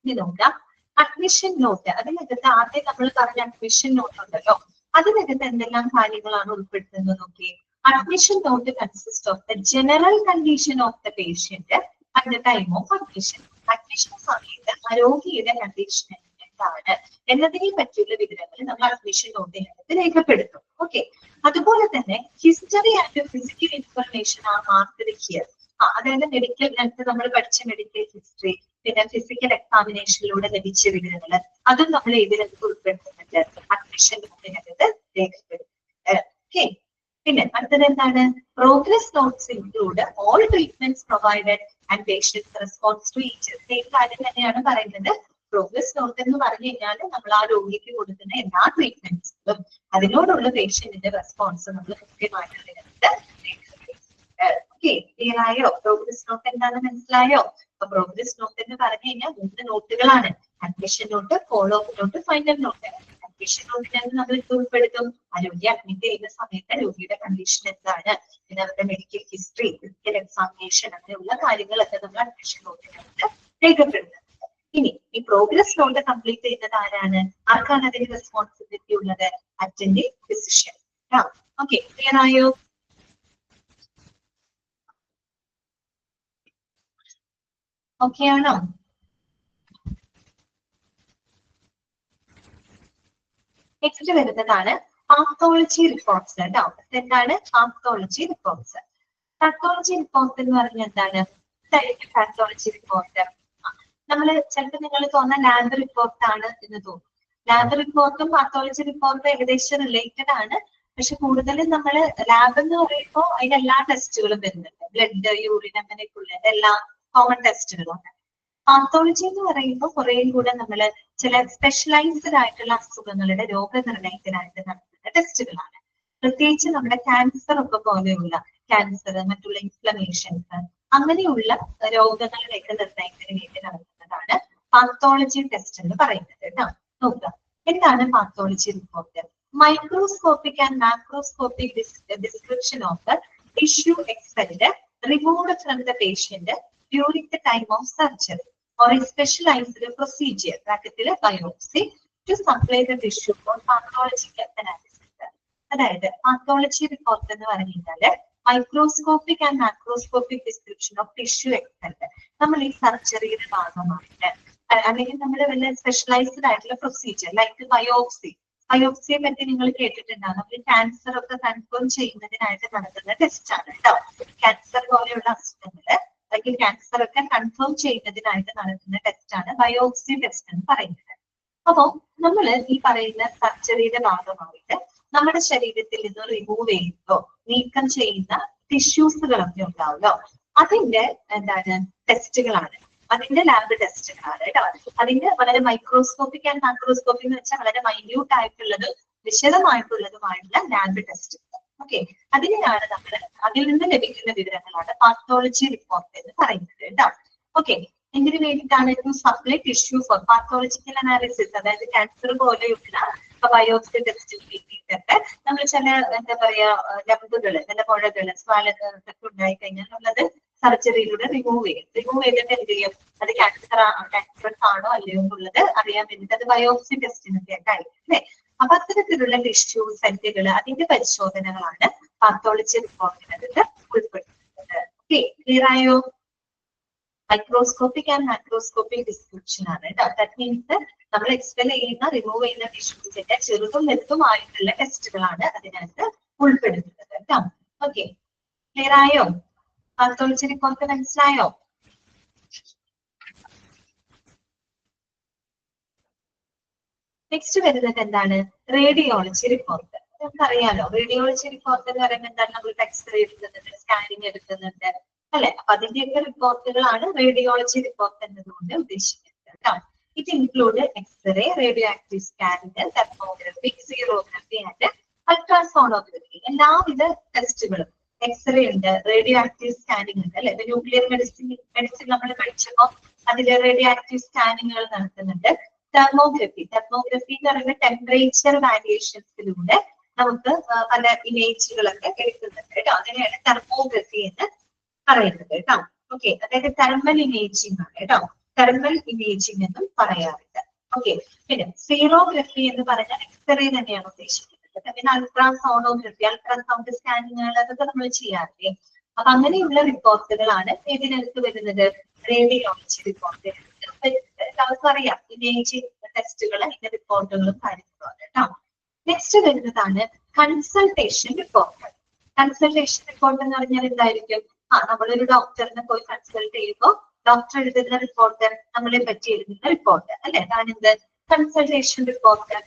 ഇനി നോക്കാം അഡ്മിഷൻ നോട്ട്. അതിനകത്ത് ആദ്യം നമ്മൾ പറഞ്ഞ അഡ്മിഷൻ നോട്ട് ഉണ്ടല്ലോ, അതിനകത്ത് എന്തെല്ലാം കാര്യങ്ങളാണ് ഉൾപ്പെടുത്തുന്നത് നോക്കി. Admission note consist of the general condition of the patient at the time of admission. Admission സമയത്ത് ആ രോഗിയുടെ കണ്ടീഷൻ എന്താണ് എന്നതിനെ പറ്റിയുള്ള വിവരങ്ങൾ നമ്മൾ അഡ്മിഷൻ നോട്ടിനകത്ത് രേഖപ്പെടുത്തും. ഓക്കെ, അതുപോലെ തന്നെ ഹിസ്റ്ററി ആൻഡ് ഫിസിക്കൽ ഇൻഫർമേഷൻ ആ മാർക്ക്ഡ് ഹിയർ. അതായത് മെഡിക്കൽ നമ്മൾ പഠിച്ച മെഡിക്കൽ ഹിസ്റ്ററി, പിന്നെ ഫിസിക്കൽ എക്സാമിനേഷനിലൂടെ ലഭിച്ച വിവരങ്ങൾ, അതും നമ്മൾ ഇതിനകത്ത് ഉൾപ്പെടുത്തുന്നുണ്ട്, അഡ്മിഷൻ നോട്ടിനകത്ത് ഓക്കെ. പിന്നെ അടുത്തത് എന്താണ്? Progress notes include all treatments provided and patients response to each. Same കാര്യം തന്നെയാണ് പറയുന്നത്. പ്രോഗ്രസ് നോട്ട് എന്ന് പറഞ്ഞു കഴിഞ്ഞാൽ നമ്മൾ ആ രോഗിക്ക് കൊടുക്കുന്ന എല്ലാ ട്രീറ്റ്മെന്റ്സും അതിനോടുള്ള പേഷ്യന്റിന്റെ റെസ്പോൺസ് നമ്മൾ കൃത്യമായിട്ട് ക്ലിയർ ആയോ? പ്രോഗ്രസ് നോട്ട് എന്താണെന്ന് മനസ്സിലായോ? അപ്പൊ പ്രോഗ്രസ് നോട്ട് എന്ന് പറഞ്ഞു കഴിഞ്ഞാൽ 3 നോട്ടുകളാണ്. Admission note, follow up note, final note. Admission നോട്ടിനകത്ത് നമ്മൾ ഉൾപ്പെടുത്തും രോഗി അഡ്മിറ്റ് ചെയ്യുന്ന സമയത്ത് രോഗിയുടെ കണ്ടീഷൻ എന്താണ്, പിന്നെ അവരുടെ മെഡിക്കൽ ഹിസ്റ്ററി, ഫിസിക്കൽ എക്സാമിനേഷൻ, അങ്ങനെയുള്ള കാര്യങ്ങളൊക്കെ നമ്മൾ അഡ്മിഷൻ നോട്ടിനകത്ത് രേഖപ്പെടുത്തുന്നത്. ഇനി ഈ പ്രോഗ്രസ് നോട്ട് കംപ്ലീറ്റ് ചെയ്യുന്നത് ആരാണ്? ആർക്കാണ് അതിന് റെസ്പോൺസിബിലിറ്റി ഉള്ളത്? Attending physician. ഓക്കെ, ക്ലിയർ ആയോ? ഓക്കെ ആണോ? നെക്സ്റ്റ് വരുന്നതാണ് പാത്തോളജി റിപ്പോർട്ട്സ് കേട്ടോ. എന്താണ് പാത്തോളജി റിപ്പോർട്ട്സ്? പാത്തോളജി റിപ്പോർട്ട് എന്ന് പറഞ്ഞാൽ എന്താണ്? പാത്തോളജി റിപ്പോർട്ട് നമ്മള് ചിലപ്പോൾ നിങ്ങൾ തോന്നുന്ന ലാബ് റിപ്പോർട്ട് ആണ് എന്ന് തോന്നും. ലാബ് റിപ്പോർട്ടും പാത്തോളജി റിപ്പോർട്ടും ഏകദേശം റിലേറ്റഡ് ആണ്. പക്ഷെ കൂടുതലും നമ്മൾ ലാബ് എന്ന് പറയുമ്പോൾ അതിന് എല്ലാ ടെസ്റ്റുകളും വരുന്നുണ്ട്. ബ്ലഡ്, യൂറിൻ, അങ്ങനെയൊക്കെയുള്ള എല്ലാ കോമൺ ടെസ്റ്റുകളും. പാത്തോളജി എന്ന് പറയുമ്പോൾ കുറേ കൂടെ നമ്മൾ ചില സ്പെഷ്യലൈസ്ഡ് ആയിട്ടുള്ള അസുഖങ്ങളുടെ രോഗനിർണയത്തിനായിട്ട് നടത്തുന്ന ടെസ്റ്റുകളാണ്. പ്രത്യേകിച്ച് നമ്മുടെ ക്യാൻസർ ഒക്കെ പോലെയുള്ള ക്യാൻസർ, മറ്റുള്ള ഇൻഫ്ലമേഷൻസ്, അങ്ങനെയുള്ള രോഗങ്ങളുടെയൊക്കെ നിർണയത്തിന് വേണ്ടി നടത്തുന്നതാണ് പാത്തോളജി ടെസ്റ്റ് എന്ന് പറയുന്നത് കേട്ടോ. നോക്കുക, എന്താണ് pathology report? Microscopic and macroscopic description of the tissue expelled removed from the patient during the time of surgery or a specialized procedure, ബ്രാക്കറ്റില് biopsy, to supply the tissue for pathological analysis. അതായത് pathology report എന്ന് പറഞ്ഞു കഴിഞ്ഞാല് microscopic and macroscopic description of tissue expelled. നമ്മൾ ഈ സർജറിയുടെ ഭാഗമായിട്ട് അല്ലെങ്കിൽ നമ്മൾ വല്ല സ്പെഷ്യലൈസ്ഡ് ആയിട്ടുള്ള പ്രൊസീജിയർ ലൈക്ക് ബയോപ്സിയെ പറ്റി നിങ്ങൾ കേട്ടിട്ടുണ്ടാകും. നമ്മൾ ക്യാൻസർ ഒക്കെ കൺഫേം ചെയ്യുന്നതിനായിട്ട് നടത്തുന്ന ടെസ്റ്റ് ആണ് കേട്ടോ. ക്യാൻസർ പോലെയുള്ള അസുഖങ്ങള് അല്ലെങ്കിൽ ക്യാൻസർ ഒക്കെ കൺഫേം ചെയ്യുന്നതിനായിട്ട് നടത്തുന്ന ടെസ്റ്റ് ആണ് ബയോപ്സി ടെസ്റ്റ് എന്ന് പറയുന്നത്. അപ്പോ നമ്മൾ ഈ പറയുന്ന സർജറിയുടെ ഭാഗമായിട്ട് നമ്മുടെ ശരീരത്തിൽ നിന്ന് റിമൂവ് ചെയ്യുന്നോ നീക്കം ചെയ്യുന്ന ടിഷ്യൂസുകളൊക്കെ ഉണ്ടാവുമല്ലോ, അതിന്റെ എന്താണ് ടെസ്റ്റുകളാണ്, അതിന്റെ ലാബ് ടെസ്റ്റുകളാണ് കേട്ടോ. അതിന്റെ വളരെ മൈക്രോസ്കോപ്പിക് ആൻഡ് മാക്രോസ്കോപ്പിക് എന്ന് വെച്ചാൽ വളരെ മൈന്യൂട്ട് ആയിട്ടുള്ളതും വിശദമായിട്ടുള്ളതുമായിട്ടുള്ള ലാബ് ടെസ്റ്റുകൾ. ഓക്കെ, അതിനെയാണ് നമ്മൾ അതിൽ നിന്ന് ലഭിക്കുന്ന വിവരങ്ങളാണ് പാത്തോളജി റിപ്പോർട്ട് എന്ന് പറയുന്നത് കേട്ടോ. ഓക്കെ, എന്തിനു വേണ്ടിയിട്ടാണ്? To supply tissue for pathological analysis. അതായത് ക്യാൻസർ പോലെയുള്ള ബയോപ്സി ടെസ്റ്റിന് വേണ്ടിയിട്ടൊക്കെ നമ്മൾ ചില എന്താ പറയാ ലംബുകള്, ചില മുഴകള്, സ്വാലൊക്കെ ഉണ്ടായി കഴിഞ്ഞാൽ നമ്മളത് സർജറിയിലൂടെ റിമൂവ് ചെയ്തിട്ട് എന്ത് ചെയ്യും? അത് ക്യാൻസറസ് ആണോ അല്ലയോ എന്നുള്ളത് അറിയാൻ വേണ്ടിയിട്ട് അത് ബയോപ്സി ടെസ്റ്റിനൊക്കെ ആയിരിക്കും അല്ലെ. അപ്പൊ അത്തരത്തിലുള്ള ടിഷ്യൂ സെല്ലുകൾ, അതിന്റെ പരിശോധനകളാണ് പാത്തോളജി റിപ്പോർട്ടിനകത്ത് ഉൾപ്പെടുത്തുന്നത്. ഓക്കെ, ക്ലിയർ ആയോ? മൈക്രോസ്കോപ്പിക് ആൻഡ് മാക്രോസ്കോപ്പിക് ഡിസ്ക്രിപ്ഷൻ ആണ് കേട്ടോ. ദാറ്റ് മീൻസ് നമ്മൾ എക്സ്പെൽ ചെയ്യുന്ന റിമൂവ് ചെയ്യുന്ന ടിഷ്യൂസിന്റെ ചെറുതും വലുതുമായിട്ടുള്ള ടെസ്റ്റുകളാണ് അതിനകത്ത് ഉൾപ്പെടുത്തുന്നത് കേട്ടോ. ഓക്കെ, ക്ലിയർ ആയോ? പാത്തോളജി റിപ്പോർട്ട് മനസ്സിലായോ? നെക്സ്റ്റ് വരുന്നത് എന്താണ്? Radiology report. നമുക്കറിയാലോ റേഡിയോളജി റിപ്പോർട്ട് എന്ന് പറയുമ്പോൾ എന്താണ്? നമ്മൾ എക്സ്റേ എടുക്കുന്നുണ്ട്, സ്കാനിങ് എടുക്കുന്നുണ്ട് അല്ലെ. അപ്പൊ അതിന്റെയൊക്കെ റിപ്പോർട്ടുകളാണ് റേഡിയോളജി റിപ്പോർട്ട് എന്നതുകൊണ്ട് ഉദ്ദേശിക്കുന്നത് കേട്ടോ. It include x-ray, radio active scanning, thermography, xerography and ultrasonography. എല്ലാവിധ ടെസ്റ്റുകളും. എക്സ്റേ ഉണ്ട്, റേഡിയോ ആക്റ്റീവ് സ്കാനിങ് ഉണ്ട് അല്ലെ. ന്യൂക്ലിയർ മെഡിസിൻ നമ്മൾ പഠിച്ചപ്പോ അതിലെ റേഡിയോ ആക്റ്റീവ് സ്കാനിങ്ങുകൾ നടത്തുന്നുണ്ട്. തെർമോഗ്രഫി എന്ന് പറയുന്ന ടെമ്പറേച്ചർ വാരിയേഷൻസിലൂടെ നമുക്ക് പല ഇമേജുകളൊക്കെ എടുക്കുന്നുണ്ട് കേട്ടോ. അതിനെയാണ് തെർമോഗ്രഫി എന്ന് പറയുന്നത് കേട്ടോ. ഓക്കെ, അതായത് തെർമൽ ഇമേജിംഗ് ആണ് കേട്ടോ. തെർമൽ ഇമേജിംഗ് എന്നും പറയാറുണ്ട്. ഓക്കെ, പിന്നെ സീറോഗ്രഫി എന്ന് പറഞ്ഞാൽ എക്സ്റേ തന്നെയാണ് ഉദ്ദേശിക്കുന്നത്. പിന്നെ അൾട്രാസോണോഗ്രഫി, അൾട്രാസൗണ്ട് സ്കാനിങ്ങുകൾ, അതൊക്കെ നമ്മൾ ചെയ്യാറില്ലേ. അപ്പൊ അങ്ങനെയുള്ള റിപ്പോർട്ടുകളാണ് ഇതിനകത്ത് വരുന്നത്. റേഡിയോളജി റിപ്പോർട്ട് എല്ലാവർക്കും അറിയാം. ഇമേജിംഗ് ടെസ്റ്റുകൾ, അതിന്റെ റിപ്പോർട്ടുകളും കാര്യങ്ങളും കേട്ടോ. നെക്സ്റ്റ് വരുന്നതാണ് കൺസൾട്ടേഷൻ റിപ്പോർട്ട്. കൺസൾട്ടേഷൻ റിപ്പോർട്ട് എന്ന് പറഞ്ഞാൽ എന്തായിരിക്കും? നമ്മളൊരു ഡോക്ടറിനെ പോയി കൺസൾട്ട് ചെയ്യുമ്പോൾ ഡോക്ടർ എഴുതുന്ന റിപ്പോർട്ട്, നമ്മളെ പറ്റി എഴുതുന്ന റിപ്പോർട്ട് അല്ലെ, അതാണ് എന്ത്? Consultation report.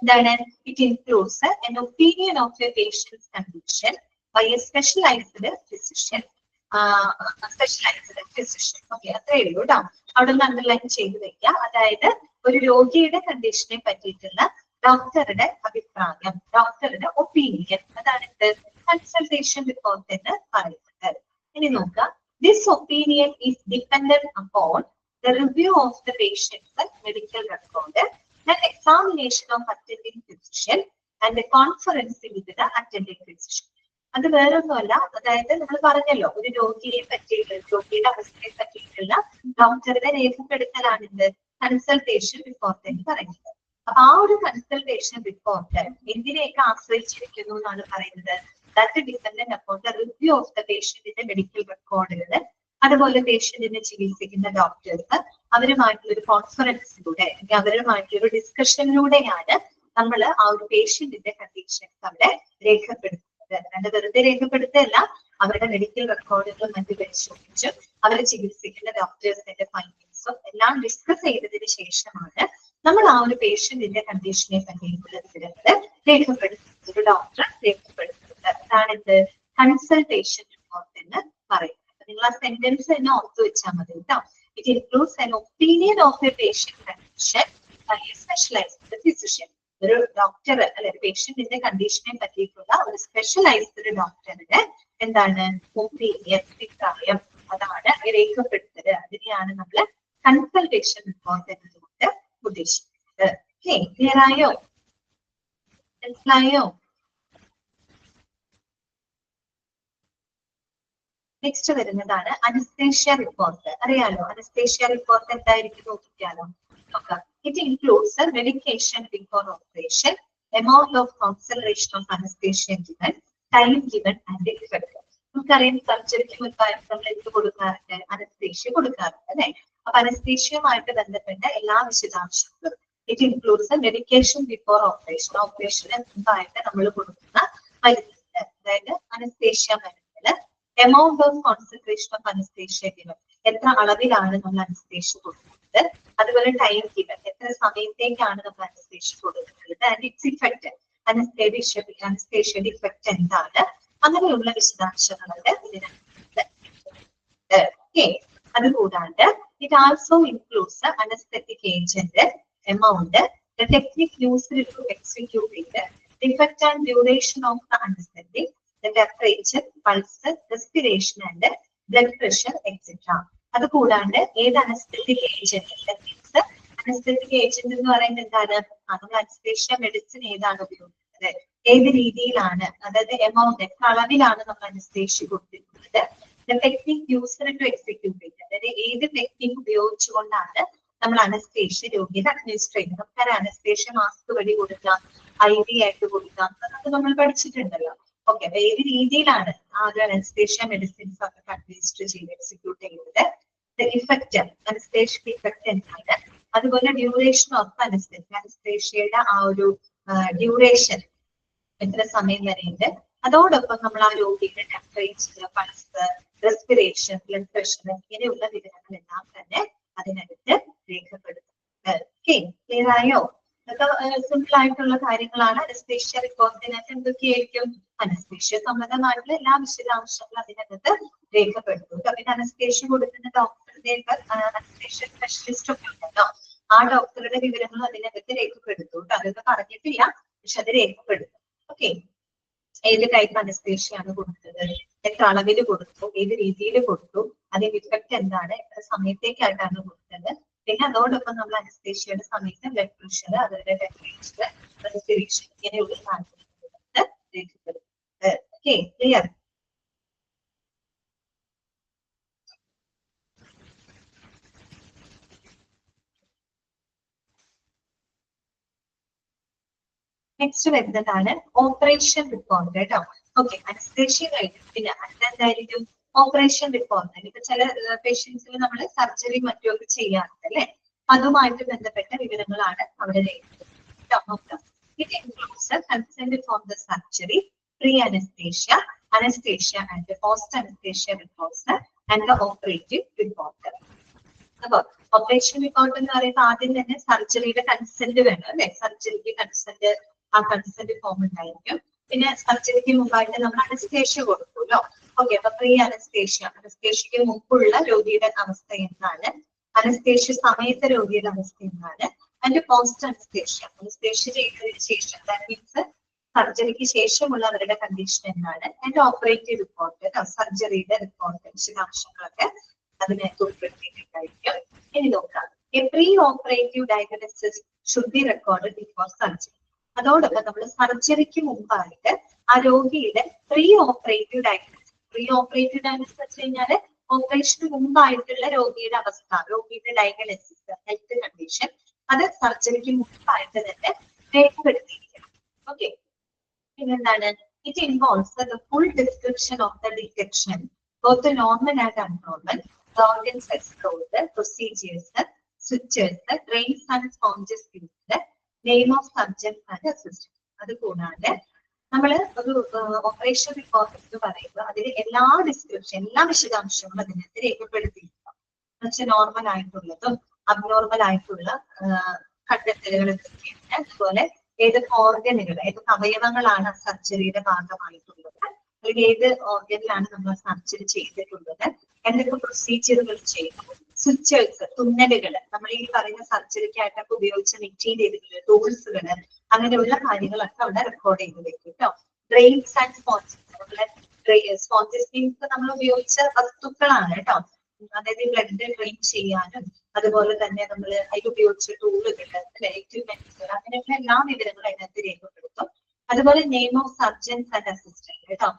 then it includes an opinion of a patient's condition by a specialized physician. Okay, അത്രേ ഉള്ളൂ കേട്ടോ. അവിടെ നിന്ന് അണ്ടർലൈൻ ചെയ്ത് വെക്കുക. അതായത് ഒരു രോഗിയുടെ കണ്ടീഷനെ പറ്റിയിട്ടുള്ള ഡോക്ടറുടെ അഭിപ്രായം, ഡോക്ടറുടെ ഒപ്പീനിയൻ, അതാണ് കൺസൾട്ടേഷൻ റിപ്പോർട്ട് എന്ന് പറയുന്നത്. ഇനി നോക്കുക, this opinion is dependent upon the review of the patient's medical record, the examination of attending physician, and the conference with the attending physician. അത് വേറൊന്നുമല്ല, അതായത് നമ്മൾ പറഞ്ഞല്ലോ ഒരു രോഗിയെ പറ്റിയിട്ടുള്ള, രോഗിയുടെ അവസ്ഥയെ പറ്റിയിട്ടുള്ള ഡോക്ടറുടെ രേഖപ്പെടുത്തലാണ് ഇത് കൺസൾട്ടേഷൻ റിപ്പോർട്ട് എന്ന് പറയുന്നത്. അപ്പൊ ആ ഒരു കൺസൾട്ടേഷൻ റിപ്പോർട്ട് എന്തിനെയൊക്കെ ആശ്രയിച്ചിരിക്കുന്നു എന്നാണ് പറയുന്നത്? That dependent upon the review of the പേഷ്യന്റിന്റെ മെഡിക്കൽ റെക്കോർഡുകൾ, അതുപോലെ പേഷ്യന്റിനെ ചികിത്സിക്കുന്ന ഡോക്ടേഴ്സ് അവരുമായിട്ടുള്ള ഒരു കോൺഫറൻസിലൂടെ അല്ലെങ്കിൽ അവരുമായിട്ടുള്ള ഒരു ഡിസ്കഷനിലൂടെയാണ് നമ്മൾ ആ ഒരു പേഷ്യന്റിന്റെ കണ്ടീഷൻസ് അവിടെ രേഖപ്പെടുത്തുന്നത്. അല്ലാണ്ട് വെറുതെ രേഖപ്പെടുത്തല്ല, അവരുടെ മെഡിക്കൽ റെക്കോർഡുകളും മറ്റ് പരിശോധിച്ച് അവരെ ചികിത്സിക്കുന്ന ഡോക്ടേഴ്സിന്റെ ഫൈൻഡിങ്സും എല്ലാം ഡിസ്കസ് ചെയ്തതിന് ശേഷമാണ് നമ്മൾ ആ ഒരു പേഷ്യന്റിന്റെ കണ്ടീഷനെ പറ്റിയിട്ടുള്ള വിവരങ്ങൾ രേഖപ്പെടുത്തുന്നത്, ഒരു ഡോക്ടർ രേഖപ്പെടുത്തുന്നത്. അതാണ് ഇത് കൺസൾട്ടേഷൻ റിപ്പോർട്ട് എന്ന് പറയുന്നത്. നിങ്ങൾ ആ സെന്റൻസ് തന്നെ ഓർത്തു വെച്ചാൽ മതി കേട്ടോ. It includes an opinion of a patient condition by a specialised physician. ഒരു ഡോക്ടർ അല്ലെ പേഷ്യന്റിന്റെ കണ്ടീഷനെ പറ്റിയിട്ടുള്ള ഒരു സ്പെഷ്യലൈസ്ഡ് ഒരു ഡോക്ടറുടെ എന്താണ് ഒപ്പീനിയൻ, അഭിപ്രായം, അതാണ് രേഖപ്പെടുത്തത്. അതിനെയാണ് നമ്മൾ കൺസൾട്ടേഷൻ റിപ്പോർട്ട് എന്നതുകൊണ്ട് ഉദ്ദേശിക്കുന്നത്. ക്ലിയർ ആയോ? മനസ്സിലായോ? നെക്സ്റ്റ് വരുന്നതാണ് അനസ്തേഷ്യ റിപ്പോർട്ട്. അറിയാലോ അനസ്തേഷ്യ റിപ്പോർട്ട് എന്തായിരിക്കും നോക്കിക്കാലോ. It includes medication before operation, amount of concentration of anaesthesia given, time given and effect. നമുക്കറിയാം സർജറിക്ക് മുൻപായിട്ട് നമ്മൾ എന്ത് കൊടുക്കാറുണ്ട്? അനസ്തേഷ്യ കൊടുക്കാറുണ്ട് അല്ലെ. അപ്പൊ അനസ്തേഷ്യയുമായിട്ട് ബന്ധപ്പെട്ട എല്ലാ വിശദാംശങ്ങളും it includes medication before operation, ഓപ്പറേഷന് മുൻപായിട്ട് നമ്മൾ കൊടുക്കുന്ന മരുന്നുകൾ, അതായത് അനസ്തേഷ്യ മരുന്നുകൾ, amount of concentration of anaesthesia given, എത്ര അളവിലാണ് നമ്മൾ അനസ്തേഷ്യ കൊടുക്കുന്നത്, അതുപോലെ ടൈം ഗിവൻ, എത്ര സമയത്തേക്കാണ് നമ്മൾ അനസ്തേഷ്യ കൊടുക്കുന്നത്, ആൻഡ് ഇറ്റ്സ് ഇഫക്റ്റ്, അനസ്തേഷ്യയുടെ ഇഫക്റ്റ് എന്താണ്, അങ്ങനെയുള്ള വിശദാംശങ്ങളുടെ ഇതിനകത്ത്. അതുകൂടാണ്ട് it also includes anaesthetic agent, amount, the technique used to execute it, the effect and duration of the anesthetic, the temperature, pulse, respiration and blood pressure, etc. അത് കൂടാണ്ട് ഏത് anaesthetic agent, anaesthetic agent എന്ന് പറയുന്നത് എന്താണ്? നമ്മൾ anaesthesia medicine ഏതാണ് ഉപയോഗിക്കുന്നത്, ഏത് രീതിയിലാണ്, അതായത് എമൗണ്ട്, എത്ര അളവിലാണ് നമ്മൾ അനസ്തേഷ്യ കൊടുത്തിട്ടുള്ളത്, technique used to execute it, അതായത് ഏത് ടെക്നിക് ഉപയോഗിച്ചുകൊണ്ടാണ് നമ്മൾ അനസ്തേഷ്യ രോഗിയെ അഡ്മിനിസ്റ്റർ ചെയ്യുന്നത്. നമുക്ക് അനസ്തേഷ്യ മാസ്ക് വഴി കൊടുക്കാം, IV ആയിട്ട് കൊടുക്കാം, അതൊക്കെ നമ്മൾ പഠിച്ചിട്ടുണ്ടല്ലോ. ഓക്കെ, അപ്പൊ ഏത് രീതിയിലാണ് ആ ഒരു അനസ്തേഷ്യ മെഡിസിൻസ് ഒക്കെ അഡ്മിനിസ്റ്റർ ചെയ്ത് എക്സിക്യൂട്ട് ചെയ്യുന്നത്, ഇഫക്റ്റ്, അനസ്തേഷ്യ ഇഫക്റ്റ് എന്താണ്, അതുപോലെ ഡ്യൂറേഷൻ ഓഫ് അനസ്തേഷ്യ, അനസ്തേഷ്യയുടെ ആ ഒരു ഡ്യൂറേഷൻ എത്ര സമയം വരെയുണ്ട്, അതോടൊപ്പം നമ്മൾ ആ രോഗിയുടെ temperature, pulse, respiration, blood pressure, ഇങ്ങനെയുള്ള വിവരങ്ങളെല്ലാം തന്നെ അതിനകത്ത് രേഖപ്പെടുത്തുന്നത്. ക്ലിയർ ആയോ? ഇതൊക്കെ സിമ്പിൾ ആയിട്ടുള്ള കാര്യങ്ങളാണ്. അനസ്തേഷ്യ റിപ്പോർട്ടിനകത്ത് എന്തൊക്കെയായിരിക്കും? അനസ്തേഷ്യ സംബന്ധമായിട്ടുള്ള എല്ലാ വിശദാംശങ്ങളും അതിനകത്ത് രേഖപ്പെടുത്തും. പിന്നെ അനസ്തേഷ്യ കൊടുക്കുന്ന ഡോക്ടറുടെ, അനസ്തേഷ്യ സ്പെഷ്യലിസ്റ്റ് ഒക്കെ ഉണ്ടല്ലോ, ആ ഡോക്ടറുടെ വിവരങ്ങളും അതിനകത്ത് രേഖപ്പെടുത്തും. അതൊക്കെ പറഞ്ഞിട്ടില്ല, പക്ഷെ അത് രേഖപ്പെടുത്തും. ഓക്കെ, ഏത് ടൈപ്പ് അനസ്തേഷ്യയാണ് കൊടുത്തത്, എത്ര അളവിൽ കൊടുത്തു, ഏത് രീതിയിൽ കൊടുത്തു, അതിന്റെ ഇഫക്റ്റ് എന്താണ്, എത്ര സമയത്തേക്കായിട്ടാണ് കൊടുത്തത്, പിന്നെ അതോടൊപ്പം നമ്മൾ അനസ്തേഷ്യയുടെ സമയത്ത് ബ്ലഡ് പ്രഷർ, അവരുടെ ടെമ്പറേച്ചർ, റെസ്പിറേഷൻ, ഇങ്ങനെയുള്ള കാര്യങ്ങൾ രേഖപ്പെടുത്തുന്നത്. Okay, clear? നെക്സ്റ്റ് വരുന്നതാണ് ഓപ്പറേഷൻ റിപ്പോർട്ട് കേട്ടോ. ഓക്കെ, അനസ്തേഷ്യ കഴിഞ്ഞു പിന്നെ അടുത്തെന്തായിരിക്കും? Operation report. ഇപ്പൊ ചില പേഷ്യൻസിൽ നമ്മൾ സർജറി മറ്റുമൊക്കെ ചെയ്യാറുണ്ട് അല്ലെ, അതുമായിട്ട് ബന്ധപ്പെട്ട വിവരങ്ങളാണ് അവിടെ രേഖപ്പെടുത്തുന്നത്. It includes consent for the surgery, pre anaesthesia, anaesthesia and post anaesthesia reports and the operative report. അപ്പൊ ഓപ്പറേഷൻ റിപ്പോർട്ട് എന്ന് പറയുമ്പോൾ ആദ്യം തന്നെ സർജറിയുടെ കൺസെന്റ് വേണം അല്ലെ, സർജറിക്ക് കൺസെന്റ്, ആ കൺസെന്റ് ഫോം ഉണ്ടായിരിക്കും. പിന്നെ സർജറിക്ക് മുമ്പായിട്ട് നമ്മൾ അനസ്തേഷ്യ കൊടുക്കുമല്ലോ. ഓക്കെ, അപ്പൊ പ്രീ അനസ്തേഷ്യ, അനസ്തേഷ്യക്ക് മുമ്പുള്ള രോഗിയുടെ അവസ്ഥ എന്താണ്, അനസ്തേഷ്യ സമയത്തെ രോഗിയുടെ അവസ്ഥ എന്താണ്, അതിന്റെ പോസ്റ്റ് അനസ്തേഷ്യ, അനസ്തേഷ്യ ചെയ്തതിനു ശേഷം, ദാറ്റ് മീൻസ് സർജറിക്ക് ശേഷമുള്ള അവരുടെ കണ്ടീഷൻ എന്താണ്, അതിന്റെ ഓപ്പറേറ്റീവ് റിപ്പോർട്ട്, സർജറിയുടെ റിപ്പോർട്ട്, വിശദാംശങ്ങളൊക്കെ അതിനകത്ത് ഉൾപ്പെടുത്തിയിട്ടുണ്ടായിരിക്കും. ഇനി നോക്കാം, A pre operative diagnosis should be recorded before surgery. അതോടൊപ്പം നമ്മൾ സർജറിക്ക് മുമ്പായിട്ട് ആ രോഗിയുടെ pre operative diagnosis, pre operative diagnosis വെച്ച് കഴിഞ്ഞാല് ഓപ്പറേഷന് മുമ്പായിട്ടുള്ള രോഗിയുടെ അവസ്ഥ, രോഗിയുടെ ഡയഗ്നോസിസ്, ഹെൽത്ത് കണ്ടീഷൻ, അത് സർജറിക്ക് മുമ്പായിട്ട് തന്നെ രേഖപ്പെടുത്തിയിരിക്കണം. ഓക്കെ, പിന്നെന്താണ്, it involves the full description of the detection, both normal and abnormal, organs explored, procedures, switches, drains and sponges used, name of surgeon and assistant. അതുകൂടാതെ നമ്മൾ ഒരു ഓപ്പറേഷൻ റിപ്പോർട്ട് എന്ന് പറയുമ്പോൾ അതിൽ എല്ലാ ഡിസ്ക്രിപ്ഷൻ, എല്ലാ വിശദാംശങ്ങളും അതിനകത്ത് രേഖപ്പെടുത്തിയിരിക്കണം. എന്നുവെച്ചാൽ നോർമൽ ആയിട്ടുള്ളതും അബ്നോർമൽ ആയിട്ടുള്ള കണ്ടെത്തലുകൾ എന്തൊക്കെയാണ്, അതുപോലെ ഏതൊക്കെ ഓർഗനുകൾ, ഏതൊക്കെ അവയവങ്ങളാണ് സർജറിയുടെ ഭാഗമായിട്ടുള്ളത്, അല്ലെങ്കിൽ ഏത് ഓർഗനിലാണ് നമ്മൾ സർജറി ചെയ്തിട്ടുള്ളത്, എന്തൊക്കെ പ്രൊസീജിയറുകൾ ചെയ്യുന്നു, സ്വിച്ചേഴ്സ്, തുന്നലുകൾ, നമ്മൾ ഈ പറയുന്ന സർജറിക്കായിട്ടൊക്കെ ഉപയോഗിച്ച മെറ്റീരിയലുകൾ, ടൂൾസുകൾ, അങ്ങനെയുള്ള കാര്യങ്ങളൊക്കെ അവിടെ റെക്കോർഡ് ചെയ്ത് വെക്കും കേട്ടോ. ഡ്രെയിൻസ് ആൻഡ് സ്പോഞ്ചസ്, നമ്മളെ സ്പോഞ്ചസ് മീൻസ് നമ്മൾ ഉപയോഗിച്ച വസ്തുക്കളാണ് കേട്ടോ. അതായത് ബ്ലഡ് ഡ്രെയിൻ ചെയ്യാനും അതുപോലെ തന്നെ നമ്മൾ അതിൽ ഉപയോഗിച്ച ടൂളുകൾ, എക്യുപ്മെന്റ്സ്, അങ്ങനെയുള്ള എല്ലാ വിവരങ്ങളും അതിനകത്ത് രേഖപ്പെടുത്തും. അതുപോലെ name of surgeons and assistant കേട്ടോ.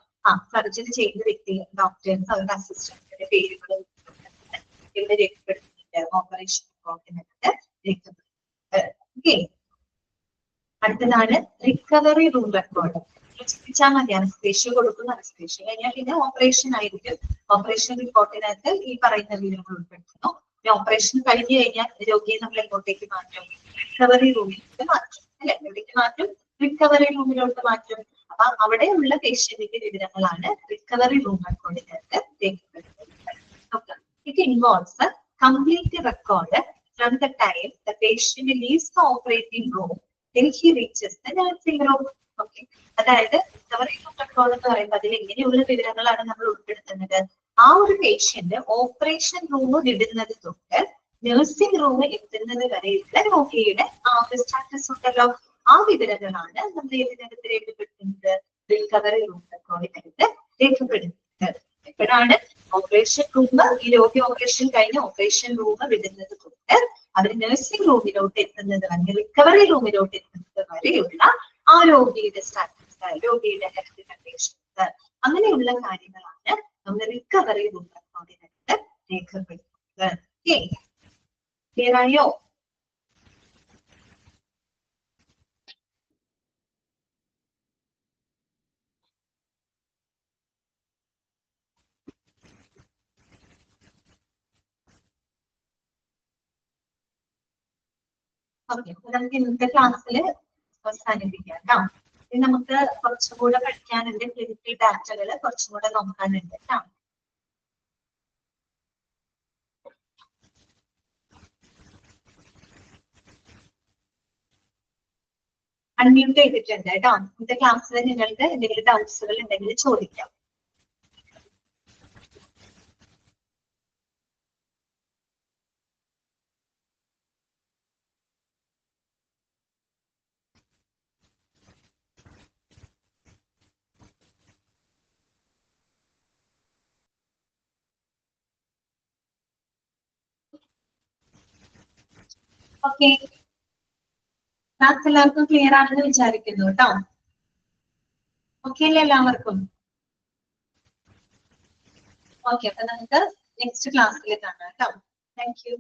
സർജറി ചെയ്ത വ്യക്തി, ഡോക്ടേഴ്സ്, അവരുടെ അസിസ്റ്റന്റിന്റെ പേരുകളും ഇവിടെ രേഖപ്പെടുത്തുന്നുണ്ട്. ഓപ്പറേഷൻ റിപ്പോർട്ടിനകത്ത് രേഖപ്പെടുത്തുന്നുണ്ട്. ഓക്കെ, അടുത്തതാണ് റിക്കവറി റൂം റെക്കോർഡ്. ചികിത്സാ മതി, അനസ്തേഷ്യ കൊടുക്കുന്ന, അനസ്തേഷ്യ കഴിഞ്ഞാൽ പിന്നെ ഓപ്പറേഷൻ ആയിരിക്കും. ഓപ്പറേഷൻ റിപ്പോർട്ടിനകത്ത് ഈ പറയുന്ന വിവരങ്ങൾ ഉൾപ്പെടുത്തുന്നു. ഓപ്പറേഷൻ കഴിഞ്ഞു കഴിഞ്ഞാൽ രോഗിയെ നമ്മൾ എങ്ങോട്ടേക്ക് മാറ്റും, റിക്കവറി റൂമിലേക്ക് മാറ്റും അല്ലെ, എവിടേക്ക് മാറ്റും, റിക്കവറി റൂമിലോട്ട് മാറ്റും. അപ്പൊ അവിടെയുള്ള പേഷ്യന്റിന്റെ വിവരങ്ങളാണ് റിക്കവറി റൂം റെക്കോർഡിനകത്ത് രേഖപ്പെടുത്തുന്നത്. It involves complete record from the time the patient leaves the operating room till he reaches the nursing room. Okay, അതായത് റിക്കവറി റൂം റെക്കോർഡ് എന്ന് പറയുമ്പോൾ അതിൽ എങ്ങനെയുള്ള വിവരങ്ങളാണ് നമ്മൾ ഉൾപ്പെടുത്തുന്നത്, ആ ഒരു പേഷ്യന്റ് ഓപ്പറേഷൻ റൂം വിടുന്നത് തൊട്ട് നഴ്സിംഗ് റൂം എത്തുന്നത് വരെയുള്ള രോഗിയുടെ ആ ഒരു സ്റ്റാറ്റസ് ഉണ്ടല്ലോ, ആ വിവരങ്ങളാണ് നമ്മൾ ഇതിനകത്ത് രേഖപ്പെടുത്തുന്നത്, റിക്കവറി റൂം റെക്കോർഡിനകത്ത് രേഖപ്പെടുത്തുന്നത്. എപ്പോഴാണ് ഓപ്പറേഷൻ റൂം, ഈ രോഗി ഓപ്പറേഷൻ കഴിഞ്ഞ് ഓപ്പറേഷൻ റൂം വിടുന്നത് തൊട്ട് അവർ നഴ്സിംഗ് റൂമിലോട്ട് എത്തുന്നത് വരെ, റിക്കവറി റൂമിലോട്ട് എത്തുന്നത് വരെയുള്ള ആ രോഗിയുടെ സ്റ്റാറ്റസ്, രോഗിയുടെ ഹെൽത്ത് കണ്ടീഷൻസ്, അങ്ങനെയുള്ള കാര്യങ്ങളാണ് നമ്മൾ റിക്കവറി റൂം റെക്കോർഡിനകത്ത് രേഖപ്പെടുത്തുന്നത്. ക്ലിയർ ആയോ? ഓക്കെ, നമുക്ക് ഇന്നത്തെ ക്ലാസ്സിൽ അവസാനിപ്പിക്കാം കേട്ടോ. ഇനി നമുക്ക് കുറച്ചും കൂടെ പഠിക്കാനുണ്ട്, ക്ലിനിക്കൽ ഡാറ്റകൾ കുറച്ചും കൂടെ നോക്കാനുണ്ട് കേട്ടോ. അൺമ്യൂട്ട് ചെയ്തിട്ടുണ്ട് കേട്ടോ. ഇന്നത്തെ ക്ലാസ്സിൽ നിങ്ങൾക്ക് എന്തെങ്കിലും ഡൗട്ട്സുകൾ ഉണ്ടെങ്കിൽ ചോദിക്കാം. ഓക്കെ, ക്ലാസ് എല്ലാവർക്കും ക്ലിയർ ആണെന്ന് വിചാരിക്കുന്നു കേട്ടോ. ഓക്കെ അല്ലേ എല്ലാവർക്കും? ഓക്കെ, അപ്പൊ നമുക്ക് നെക്സ്റ്റ് ക്ലാസ്സിൽ കാണാം കേട്ടോ. Thank you.